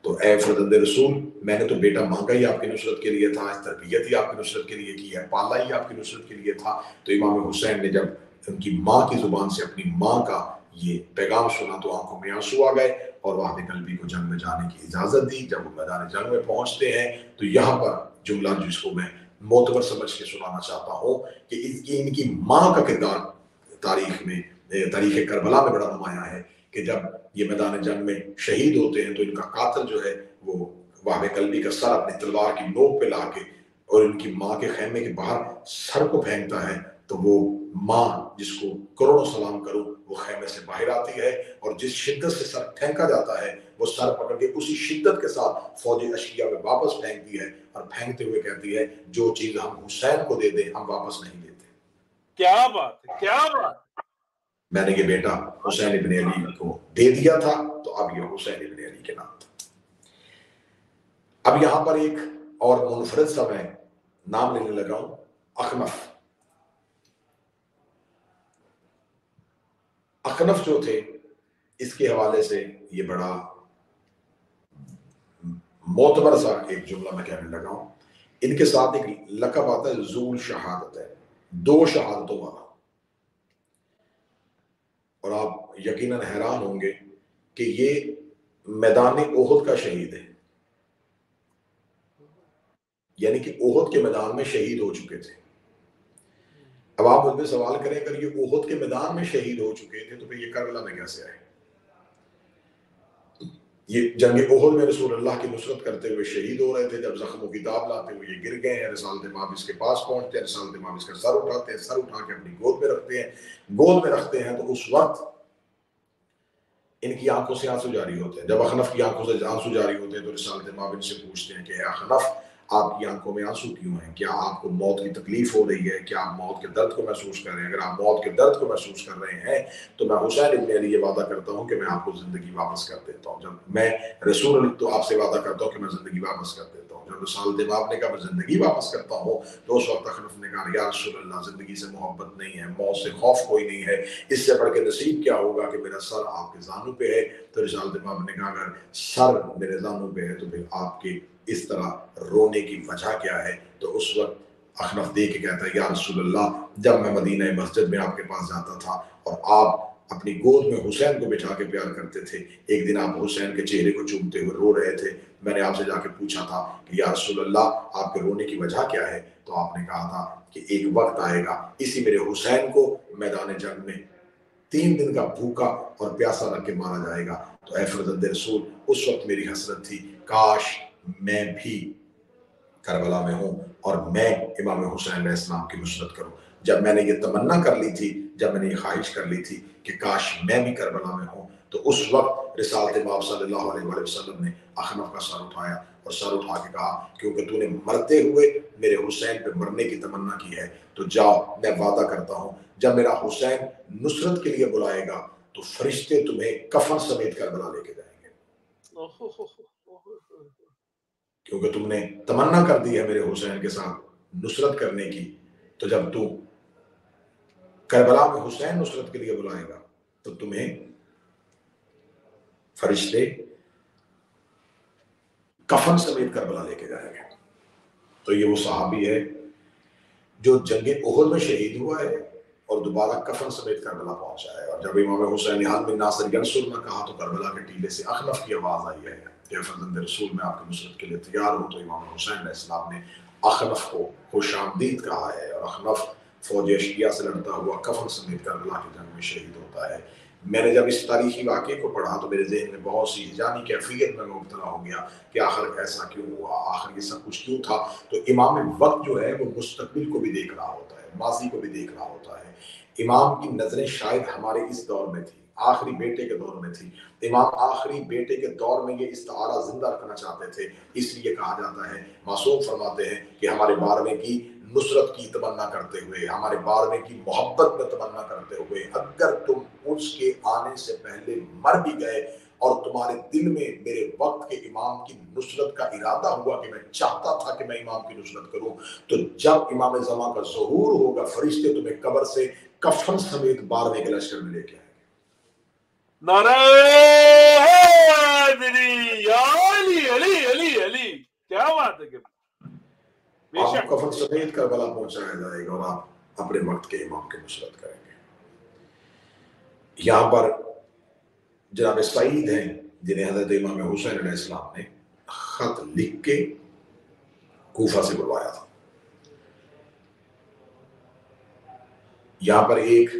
تو اے فرزند رسول، میں نے تو بیٹا مانگا ہی آپ کی نصرت کے لیے تھا، تربیت ہی آپ کی نصرت کے لیے کی ہے، پالا ہی آپ کی نصرت کے لیے تھا۔ تو امام حسین نے جب ان کی ماں کی زبان سے اپنی ماں کا یہ پیغام سنا تو آنکھوں میں آنسو آ گئے، اور وہاب قلبی کو جنگ میں جانے کی اجازت دی۔ جب وہ میدان جنگ میں پہنچتے ہیں تو یہاں پر جملہ جس کو میں معتبر سمجھ کے سنانا چاہتا ہوں کہ ان کی ماں کا کردار تاریخ میں، تاریخ کربلا میں بڑا نمایاں ہے کہ جب یہ میدان جنگ میں شہید ہوتے ہیں تو ان کا قاتل جو ہے وہ وہاب قلبی کا سر اپنی تلوار کی نوک پہ لا کے اور ان کی ماں کے خیمے کے باہر سر کو پھینکتا ہے، تو وہ ماں جس کو کروڑوں سلام کرو وہ خیمے سے باہر آتی ہے، اور جس شدت سے سر پھینکا جاتا ہے وہ سر پکڑ کے اسی شدت کے ساتھ فوجی اشکیا میں واپس پھینکتی ہے، اور پھینکتے ہوئے کہتی ہے جو چیز ہم حسین کو دے دیں ہم واپس نہیں دیتے۔ کیا بات ہے، کیا بات! میں نے یہ بیٹا حسین ابن علی کو دے دیا تھا، تو اب یہ حسین ابن علی کے نام تھا۔ اب یہاں پر ایک اور منفرد سا میں نام لینے لگا ہوں، اخنف۔ اخنف جو تھے اس کے حوالے سے یہ بڑا معتبر سا ایک جملہ میں کہنے لگا ہوں۔ ان کے ساتھ ایک لقب آتا ہے ذو شہادت ہے، 2 شہادتوں والا، اور آپ یقیناً حیران ہوں گے کہ یہ میدان احد کا شہید ہے، یعنی کہ احد کے میدان میں شہید ہو چکے تھے۔ اب آپ مجھ سے سوال کریں اگر یہ احد کے میدان میں شہید ہو چکے تھے تو پھر یہ کربلا میں کیسے آئے؟ یہ جنگ احد میں رسول اللہ کی نصرت کرتے ہوئے شہید ہو رہے تھے، جب زخموں کی داب لاتے ہوئے یہ گر گئے ہیں، رسالت مابس کے پاس پہنچتے ہیں، رسالت مابس کا سر اٹھاتے ہیں، سر اٹھا کے اپنی گود میں رکھتے ہیں، گود میں رکھتے ہیں تو اس وقت ان کی آنکھوں سے آنسو جاری ہوتے ہیں۔ جب اخنف کی آنکھوں سے آنسو جاری ہوتے ہیں تو رسالت مابن سے پوچھتے ہیں کہ اے اخنف آپ کی آنکھوں میں آنسو کیوں ہیں؟ کیا آپ کو موت کی تکلیف ہو رہی ہے؟ کیا آپ موت کے درد کو محسوس کر رہے ہیں؟ اگر آپ موت کے درد کو محسوس کر رہے ہیں تو میں حسین ابن علی یہ وعدہ کرتا ہوں کہ میں آپ کو زندگی واپس کر دیتا ہوں. جب میں رسول علی تو آپ سے وعدہ کرتا ہوں کہ میں زندگی واپس کر دیتا ہوں. جب رسالت امام نے کہا میں زندگی واپس کرتا ہوں تو اس وقت اخنف نے کہا یا رسول اللہ زندگی سے محبت نہیں ہے، موت سے خوف کوئی نہیں ہے، اس سے بڑھ کے نصیب کیا ہوگا کہ میرا سر آپ کے زانوں پہ ہے. تو رسالت امام نے کہا اگر سر میرے زانوں پہ ہے تو پھر آپ کے اس طرح رونے کی وجہ کیا ہے؟ تو اس وقت اخنف دے کے کہتا ہے یا رسول اللہ جب میں مدینہ مسجد میں آپ کے پاس جاتا تھا اور آپ اپنی گود میں حسین کو بچھا کے پیار کرتے تھے، ایک دن آپ حسین کے چہرے کو چومتے ہوئے رو رہے تھے، میں نے آپ سے جا کے پوچھا تھا کہ یا رسول اللہ آپ کے رونے کی وجہ کیا ہے؟ تو آپ نے کہا تھا کہ ایک وقت آئے گا اسی میرے حسین کو میدان جنگ میں 3 دن کا بھوکا اور پیاسا رکھ کے مارا جائے گا. تو اے فرزند رسول اس وقت میری حسرت تھی کاش میں بھی کربلا میں ہوں اور میں امام حسین علیہ السلام کی نصرت کروں. جب میں نے یہ تمنا کر لی تھی، جب میں نے یہ خواہش کر لی تھی کہ کاش میں بھی کربلا میں ہوں، تو اس وقت رسالت امام صلی اللہ علیہ وآلہ وسلم نے اخنف کا سر اٹھایا اور سر اٹھا کے کہا کیونکہ تو نے مرتے ہوئے میرے حسین پہ مرنے کی تمنا کی ہے تو جاؤ، میں وعدہ کرتا ہوں جب میرا حسین نصرت کے لیے بلائے گا تو فرشتے تمہیں کفن سمیت کربلا لے کے جائیں گے، کیونکہ تم نے تمنا کر دی ہے میرے حسین کے ساتھ نصرت کرنے کی. تو جب تو کربلا میں حسین نصرت کے لیے بلائے گا تو تمہیں فرشتے کفن سمیت کربلا لے کے جائیں گے. تو یہ وہ صحابی ہے جو جنگ احد میں شہید ہوا ہے اور دوبارہ کفن سمیت کربلا پہنچا ہے. اور جب امام حسین حال میں ناصر ینصرنا کہا تو کربلا کے ٹیلے سے اخنف کی آواز آئی ہے کہ فرزند رسول میں آپ کی نصرت کے لیے تیار ہوں. تو امام حسین علیہ السلام نے اخنف کو خوش آمدید کہا ہے اور اخنف فوج اشقیہ سے لڑتا ہوا کفن سمیت کربلا کی جنگ میں شہید ہوتا ہے. میں نے جب اس تاریخی واقعے کو پڑھا تو میرے ذہن میں بہت سی ہجانی کیفیت میں مبتلا ہو گیا کہ آخر ایسا کیوں ہوا، آخر یہ سب کچھ کیوں تھا. تو امام وقت جو ہے وہ مستقبل کو بھی دیکھ رہا ہوتا ہے، ماضی کو بھی دیکھ رہا ہوتا ہے. امام کی نظریں شاید ہمارے اس دور میں تھی، آخری بیٹے کے دور میں تھی. امام آخری بیٹے کے دور میں یہ استعارہ زندہ رکھنا چاہتے تھے، اس لیے کہا جاتا ہے، معصوم فرماتے ہیں کہ ہمارے 12ویں کی نصرت کی تمنا کرتے ہوئے، ہمارے 12ویں کی محبت میں تمنا کرتے ہوئے اگر تم اس کے آنے سے پہلے مر بھی گئے اور تمہارے دل میں میرے وقت کے امام کی نصرت کا ارادہ ہوا کہ میں چاہتا تھا کہ میں امام کی نصرت کروں، تو جب امام زمان کا ظہور ہوگا فرشتے تمہیں قبر سے کفن سمیت 12ویں کے لشکر میں لے کے آئیں گے. نعرہ حیدری یا علی علی علی علی. کیا بات ہے کہ آپ کو کفن سمیت کربلا پہنچایا جائے گا اور آپ اپنے وقت کے امام کی نصرت کریں گے. یہاں پر جناب سعید ہیں جنہیں حضرت امام حسین علیہ السلام نے خط لکھ کے کوفہ سے بلوایا تھا. یہاں پر ایک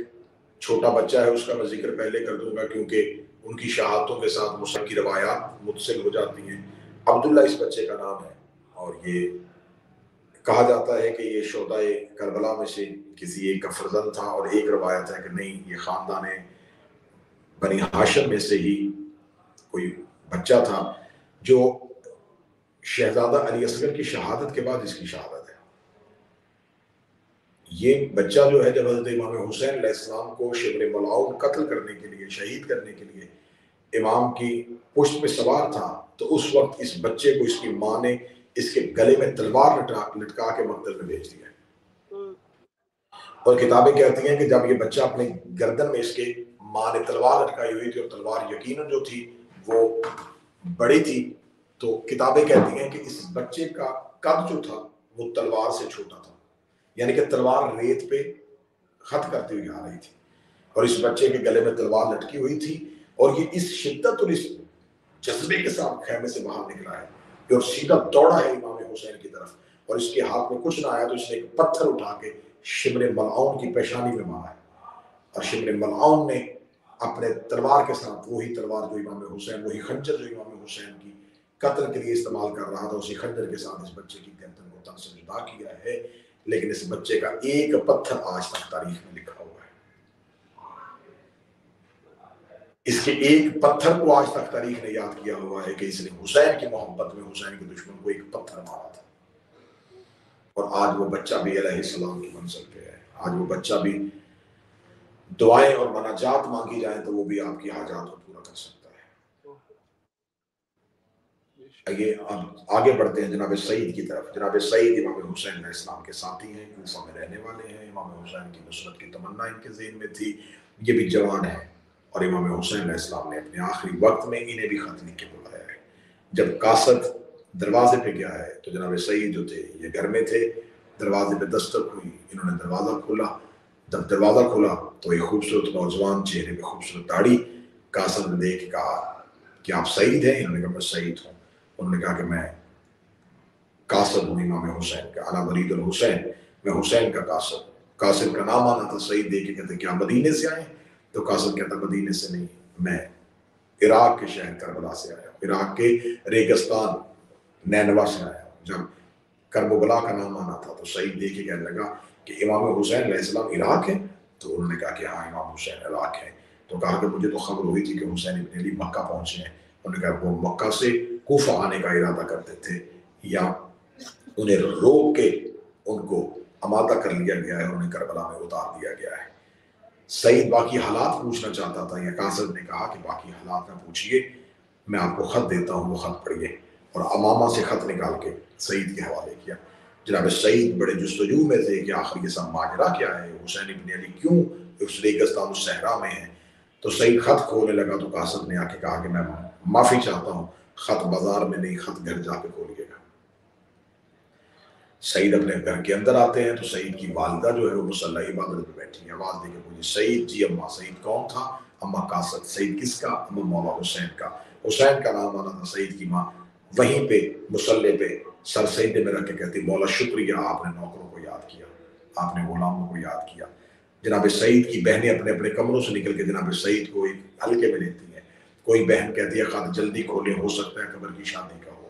چھوٹا بچہ ہے، اس کا میں ذکر پہلے کر دوں گا کیونکہ ان کی شہادتوں کے ساتھ مسلم کی روایات متصل ہو جاتی ہیں. عبداللہ اس بچے کا نام ہے اور یہ کہا جاتا ہے کہ یہ شہداء کربلا میں سے کسی ایک کا فرزند تھا، اور ایک روایت ہے کہ نہیں، یہ خاندان بنی ہاشم میں سے ہی کوئی بچہ تھا جو شہزادہ علی اصغر کی شہادت کے بعد اس کی شہادت ہے. یہ بچہ جو ہے جب حضرت امام حسین علیہ السلام کو شبر ملعون قتل کرنے کے لیے، شہید کرنے کے لیے امام کی پشت میں سوار تھا تو اس وقت اس بچے کو اس کی ماں نے اس کے گلے میں تلوار لٹکا کے مقتل میں بھیج دیا. اور کتابیں کہتی ہیں کہ جب یہ بچہ اپنے گردن میں اس کے ماں نے تلوار لٹکائی ہوئی تھی اور تلوار یقیناً جو تھی وہ بڑی تھی، تو کتابیں کہتی ہیں کہ اس بچے کا قد جو تھا وہ تلوار سے چھوٹا تھا، یعنی کہ تلوار ریت پہ خط کرتی ہوئی آ رہی تھی اور اس بچے کے گلے میں تلوار لٹکی ہوئی تھی. اور یہ اس شدت اور اس جذبے کے ساتھ خیمے سے باہر نکلا ہے اور سیدھا دوڑا ہے امام حسین کی طرف، اور اس کے ہاتھ میں کچھ نہ آیا تو اس نے ایک پتھر اٹھا کے شبر ملعون کی پیشانی میں مارا ہے. اور شبر ملعون نے اپنے تلوار کے ساتھ وہی تلوار جو امام حسین، وہی خنجر جو امام حسین کی قتل کے لیے استعمال کر رہا تھا، اسی خنجر کے ساتھ اس بچے کی گردن کو تن سے جدا کیا ہے. لیکن اس بچے کا ایک پتھر آج تک تاریخ میں لکھا ہوا ہے. اس کے ایک پتھر کو آج تک تاریخ نے یاد کیا ہوا ہے کہ اس نے حسین کی محبت میں حسین کے دشمن کو ایک پتھر مارا تھا. اور آج وہ بچہ بھی علیہ السلام کی منزل پہ ہے. آج وہ بچہ بھی دعائیں اور مناجات مانگی جائیں تو وہ بھی آپ کی حاجات کو پورا کر سکتا ہے. اب آگے بڑھتے ہیں جناب سعید کی طرف. جناب سعید امام حسین علیہ السلام کے ساتھی ہیں, کوفہ میں رہنے والے ہیں. امام حسین کی نصرت کی تمنا ان کے ذہن میں تھی. یہ بھی جوان ہے اور امام حسین علیہ السلام نے اپنے آخری وقت میں انہیں بھی خط لکھ کے بلایا ہے. جب قاصد دروازے پہ گیا ہے تو جناب سعید جو تھے یہ گھر میں تھے. دروازے پہ دستک ہوئی, انہوں نے دروازہ کھولا. جب دروازہ کھولا تو ایک خوبصورت نوجوان, چہرے پہ خوبصورت داڑھی. قاصد نے دیکھ کے کہا کہ آپ سعید ہیں؟ انہوں نے کہا میں سعید ہوں. انہوں نے کہا کہ میں قاصد ہوں امام حسین کا, انا مرید الحسین, میں حسین کا قاصد. قاصد کا نام آنا تھا. سعید دیکھ کے کہتے کیا مدینے سے آئے؟ تو قاصد کہتا مدینے سے نہیں, میں عراق کے شہر کربلا سے آیا ہوں, عراق کے ریگستان نینوا سے آیا ہوں. جب کربلا کا نام آنا تھا تو سعید دیکھ کے کہنے لگا کہ امام حسین علیہ السلام عراق ہے؟ تو انہوں نے کہا کہ ہاں امام حسین عراق ہے. تو کہا کہ مجھے تو خبر ہوئی تھی کہ حسین ابن علی مکہ پہنچے ہیں. انہوں نے کہا وہ مکہ سے کوفہ آنے کا ارادہ کرتے تھے یا انہیں روک کے ان کو آمادہ کر لیا گیا ہے اور انہیں کربلا میں اتار دیا گیا ہے. سعید باقی حالات پوچھنا چاہتا تھا. یا قاصد نے کہا کہ باقی حالات نہ پوچھئے, میں آپ کو خط دیتا ہوں, وہ خط پڑھیے. اور امامہ سے خط نکال کے سعید کے حوالے کیا. جناب سعید بڑے جستجو میں تھے کہ آخر یہ سب ماجرا کیا ہے, حسین ابن علی کیوں اس ریگستان الصحرا میں ہیں. تو سعید خط کھولنے لگا تو قاصد نے آ کے کہا کہ میں معافی چاہتا ہوں, خط بازار میں نہیں, خط گھر جا کے کھولیے گا. سعید اپنے گھر کے اندر آتے ہیں تو سعید کی والدہ جو ہے وہ مصلی عبادت پہ بیٹھی ہے. آواز دے کے پوچھی سعید؟ جی اماں. سعید کون تھا؟ اماں قاصد. سعید کس کا؟ اماں مولا حسین کا. حسین کا نام آنا تھا. سعید کی ماں وہیں پہ مصلی پہ سر سجدے میں رکھ کے کہتی مولا شکریہ, آپ نے نوکروں کو یاد کیا, آپ نے غلاموں کو یاد کیا. جناب سعید کی بہنیں اپنے اپنے کمروں سے نکل کے جناب سعید کو ایک ہلکے میں لیتی ہیں. کوئی بہن کہتی ہے خط جلدی کھولیں, ہو سکتا ہے قمر کی شادی کا ہو.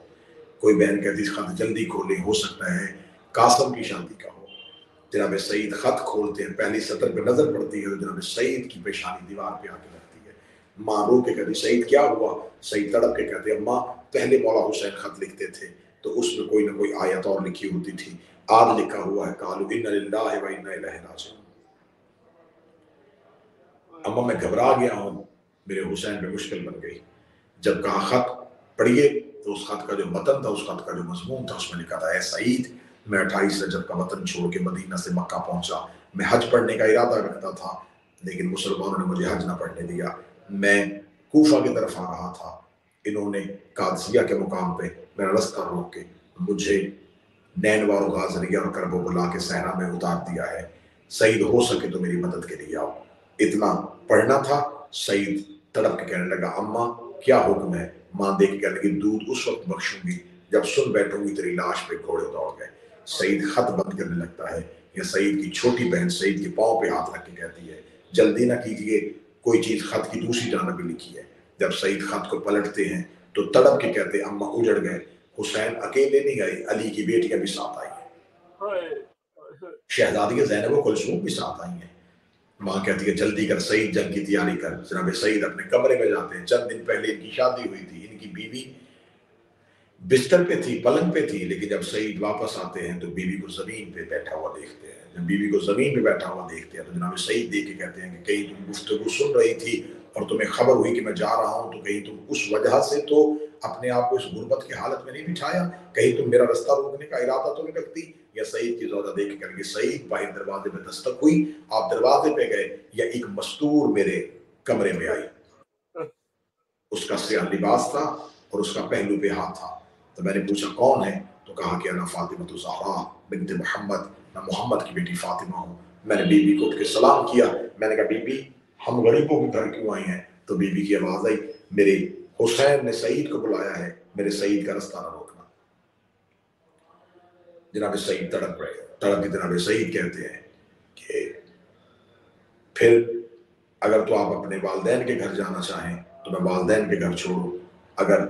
کوئی بہن کہتی ہے خط جلدی کھولیں, ہو سکتا ہے قاسم کی شادی کا ہو. جناب سعید خط کھولتے ہیں, پہلی سطر پہ نظر پڑتی ہے تو جناب سعید کی پیشانی دیوار پہ آ کے لگتی ہے. ماں رو کے کہتی سعید کیا ہوا؟ سعید تڑپ کے کہتے ہیں ماں پہلے مولا حسین خط لکھتے تھے تو اس میں کوئی نہ کوئی آیت اور لکھی ہوتی تھی, آج لکھا ہوا ہے قالوا انا للہ و انا الیہ راجعون. اما میں گھبرا گیا ہوں, میرے حسین پہ مشکل بن گئی. جب کہا خط پڑھیے تو اس خط کا جو متن تھا, اس خط کا جو مضمون تھا, اس میں لکھا تھا اے سعید, میں 28 رجب کا وطن چھوڑ کے مدینہ سے مکہ پہنچا. میں حج پڑھنے کا ارادہ رکھتا تھا لیکن مسلمانوں نے مجھے حج نہ پڑھنے دیا. میں کوفہ کی طرف آ رہا تھا, انہوں نے قادسیہ کے مقام پہ میرا رستہ روک کے مجھے نینوا اور غازریہ اور کرب و بلا کے صحرا میں اتار دیا ہے. سعید ہو سکے تو میری مدد کے لیے آؤ. اتنا پڑھنا تھا. سعید تڑپ کے کہنے لگا اماں کیا حکم ہے؟ ماں دیکھ کے کہنے لگی دودھ اس وقت بخشوں گی جب سن بیٹھوں گی تیری لاش پہ گھوڑے دوڑ گئے. سعید خط بند کرنے لگتا ہے. یا سعید کی چھوٹی بہن سعید کے پاؤں پہ ہاتھ رکھ کے کہتی ہے جلدی نہ کیجیے, کوئی چیز خط کی دوسری جانب بھی لکھی ہے. جب سعید خط کو پلٹتے ہیں تو تڑپ کے کہتے اماں اجڑ گئے, حسین اکیلے نہیں گئے, علی کی بیٹیاں بھی ساتھ آئی ہیں, شہزادی زینب و کلثوم بھی ساتھ آئی ہیں. ماں کہتی ہے جلدی کر سعید, جنگ کی تیاری کر. جناب سعید اپنے کمرے میں جاتے ہیں. چند دن پہلے ان کی شادی ہوئی تھی, ان کی بیوی بستر پہ تھی, پلنگ پہ تھی, لیکن جب سعید واپس آتے ہیں تو بیوی کو زمین پہ بیٹھا ہوا دیکھتے ہیں. جب بیوی کو زمین پہ بیٹھا ہوا دیکھتے ہیں تو جناب سعید دیکھ کے کہتے ہیں کہ کہیں تم گفتگو سن رہی تھی اور تمہیں خبر ہوئی کہ میں جا رہا ہوں تو کہیں تم اس وجہ سے تو اپنے آپ کو اس غربت کی حالت میں نہیں بٹھایا, کہیں تم میرا رستہ روکنے کا ارادہ تو نہیں رکھتی. یا سعید کی زوجہ دیکھ کے کہیں گے سعید باہر دروازے پہ دستک ہوئی, آپ دروازے پہ گئے, یا ایک مستور میرے کمرے میں آئی. اس کا سیاہ لباس تھا اور اس کا پہلو پہ ہاتھ تھا. تو میں نے پوچھا کون ہے؟ تو کہا کہ انا فاطمہ الزہرا بنت محمد, میں محمد کی بیٹی فاطمہ ہوں. میں نے بی بی کو اٹھ کے سلام کیا. میں نے کہا بی بی ہم غریبوں کے گھر کیوں آئی ہیں؟ تو بی بی کی آواز آئی میرے حسین نے سعید کو بلایا ہے, میرے سعید کا رستہ نہ روکنا. جناب سعید تڑپ رہے, تڑپ کے جناب سعید کہتے ہیں کہ پھر اگر تو آپ اپنے والدین کے گھر جانا چاہیں تو میں والدین کے گھر چھوڑوں, اگر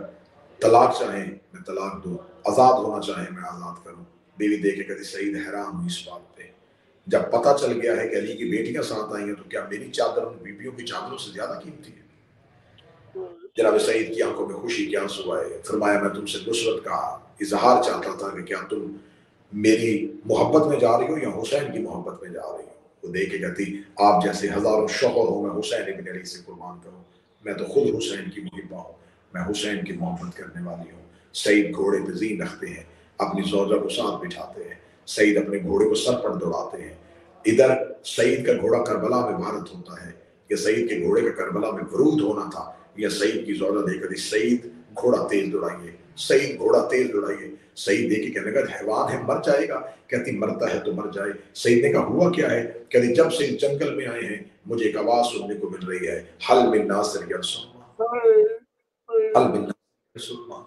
طلاق چاہیں میں طلاق دوں, آزاد ہونا چاہیں میں آزاد کروں. بیوی دیکھ کے کہتی سعید حیران ہوئی اس بات پہ. جب پتہ چل گیا ہے کہ علی کی بیٹیاں ساتھ آئی ہیں تو کیا میری چادر ان بیویوں کی چادروں سے زیادہ قیمتی ہے؟ جناب سعید کی آنکھوں میں خوشی کے آنسو آئے. فرمایا میں تم سے نصرت کا اظہار چاہتا تھا کہ کیا تم میری محبت میں جا رہی ہو یا حسین کی محبت میں جا رہی ہو؟ وہ دیکھ کے کہتی آپ جیسے ہزاروں شوہر ہوں، میں حسین ابن علی سے قربان کروں، میں تو خود حسین کی محبہ ہوں، میں حسین کی محبت کرنے والی ہوں۔ سعید گھوڑے پہ زین رکھتے ہیں، اپنی زوجہ کو ساتھ بٹھاتے ہیں، سعید اپنے گھوڑے کو سر پر دوڑاتے ہیں۔ ادھر سعید کا گھوڑا کربلا میں غارت ہوتا ہے، یا سعید کے گھوڑے کا کربلا میں ورود ہونا تھا، یا سعید کی زوجہ دیکھ کر سعید گھوڑا تیز دوڑائیے، سعید گھوڑا تیز دوڑائیے۔ سعید دیکھ کے کہنے لگا حیوان ہے، مر جائے گا؟ کہتی مرتا ہے تو مر جائے۔ سعید نے کہا ہوا کیا ہے؟ کہتی جب سے اس جنگل میں آئے ہیں مجھے ایک آواز سننے کو مل رہی ہے، حل من ناصر ینصرنا، حل من ناصر ینصرنا،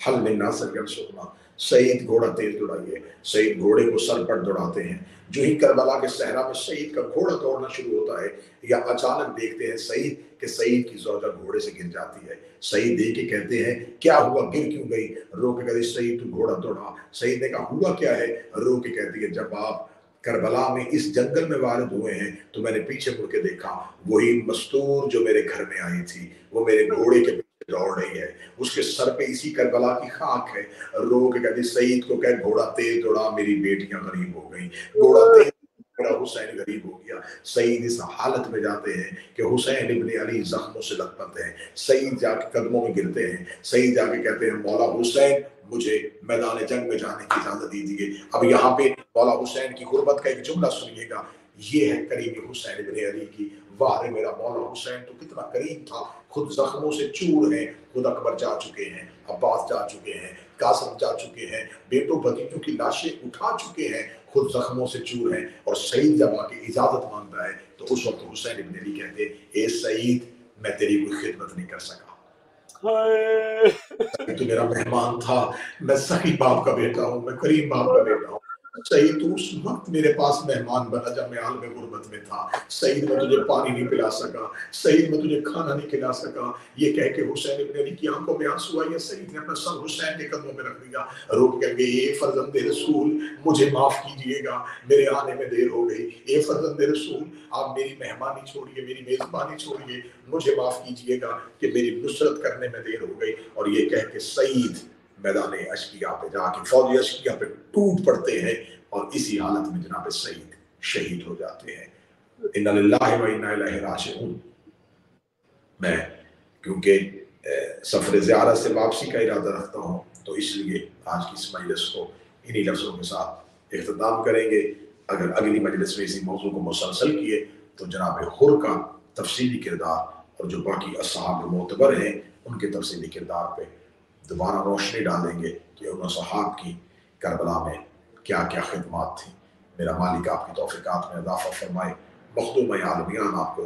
حل من ناصر ینصرنا۔ سعید گھوڑا تیز دوڑائیے۔ سعید گھوڑے کو سر پر دوڑاتے ہیں۔ جو ہی کربلا کے صحرا میں سعید کا گھوڑا دوڑنا شروع ہوتا ہے، یا اچانک دیکھتے ہیں سعید کہ سعید کی زوجہ گھوڑے سے گر جاتی ہے۔ سعید دیکھ کے کہتے ہیں کیا ہوا، گر کیوں گئی؟ رو کے کہتے سعید تو گھوڑا دوڑا۔ سعید نے کہا ہوا کیا ہے؟ رو کے کہتی ہے جب آپ کربلا میں اس جنگل میں وارد ہوئے ہیں تو میں نے پیچھے مڑ کے دیکھا، وہی مستور جو میرے گھر میں آئی تھی وہ میرے گھوڑے کے پیچھے دوڑ رہی ہے، اس کے سر پہ اسی کربلا کی خاک ہے۔ رو کے کہتی سعید کو کہ گھوڑا تیز دوڑا، میری بیٹیاں غریب ہو گئی، گھوڑا تیز میرا حسین غریب ہو گیا۔ سعید اس حالت میں جاتے ہیں کہ حسین ابن علی زخموں سے لطپت ہیں۔ سعید جا کے قدموں میں گرتے ہیں، سعید جا کے کہتے ہیں مولا حسین مجھے میدان جنگ میں جانے کی اجازت دیجیے۔ اب یہاں پہ مولا حسین کی غربت کا ایک جملہ سنیے گا، یہ ہے کریم حسین ابن علی کی، واہ رے میرا مولا حسین تو کتنا کریم تھا، خود زخموں سے چور ہیں، خود اکبر جا چکے ہیں، عباس جا چکے ہیں، قاسم جا چکے ہیں، بیٹوں بھتیجوں کی لاشیں اٹھا چکے ہیں، خود زخموں سے چور ہیں۔ اور سعید جب آ کے اجازت مانگتا ہے تو اس وقت حسین ابن علی کہتے اے سعید میں تیری کوئی خدمت نہیں کر سکا، تو میرا مہمان تھا، میں سخی باپ کا بیٹا ہوں، میں کریم باپ کا بیٹا ہوں۔ سعید تو اس وقت میرے پاس مہمان بنا جب میں عالم غربت میں تھا۔ سعید میں تجھے پانی نہیں پلا سکا، سعید میں تجھے کھانا نہیں کھلا سکا۔ یہ کہہ کے حسین ابن علی کی آنکھوں میں آنسو آئے، سعید نے اپنا سر حسین کے قدموں میں رکھ دیا، رو کے کہہ گئے اے فرزند رسول مجھے معاف کیجئے گا، میرے آنے میں دیر ہو گئی۔ اے فرزند رسول آپ میری مہمانی چھوڑیے، میری میزبانی چھوڑیے، مجھے معاف کیجئے گا کہ میری نصرت کرنے میں دیر ہو گئی۔ اور یہ کہہ کے سعید میدان اشکیا پہ جا کے فوج اشکیا پہ ٹوٹ پڑتے ہیں، اور اسی حالت میں جناب سعید شہید ہو جاتے ہیں۔ اِنَّا لِلَّهِ وَإِنَّا إِلَيْهِ رَاجِعُونَ۔ میں کیونکہ سفر زیارت سے واپسی کا ارادہ رکھتا ہوں تو اس لیے آج کی اس مجلس کو انہی لفظوں کے ساتھ اختتام کریں گے۔ اگر اگلی مجلس میں اسی موضوع کو مسلسل کیے تو جناب حر کا تفصیلی کردار اور جو باقی اصحاب معتبر ہیں ان کے تفصیلی کردار پہ دوبارہ روشنی ڈالیں گے کہ ان اصحاب کی کربلا میں کیا کیا خدمات تھیں۔ میرا مالک آپ کی توفیقات میں اضافہ فرمائے، مخدوم عالمیان آپ کو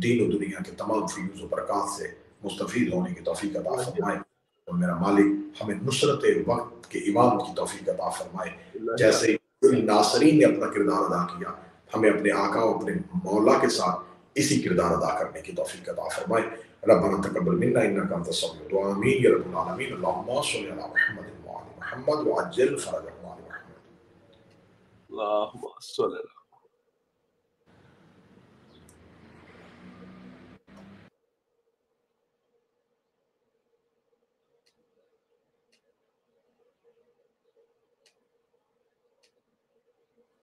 دین و دنیا کے تمام فیوز و برکات سے مستفید ہونے کی توفیق عطا فرمائے، اور میرا مالک ہمیں نصرت وقت کے امام کی توفیق عطا فرمائے۔ جیسے ناصرین نے اپنا کردار ادا کیا، ہمیں اپنے آقا و اپنے مولا کے ساتھ اسی کردار ادا کرنے کی توفیق عطا فرمائے۔ ربنا تقبل منا انک انت السمیع الدعاء، آمین یا رب العالمین۔ اللهم صل علی محمد وعلی محمد وعجل فرجهم علی محمد۔ اللهم صل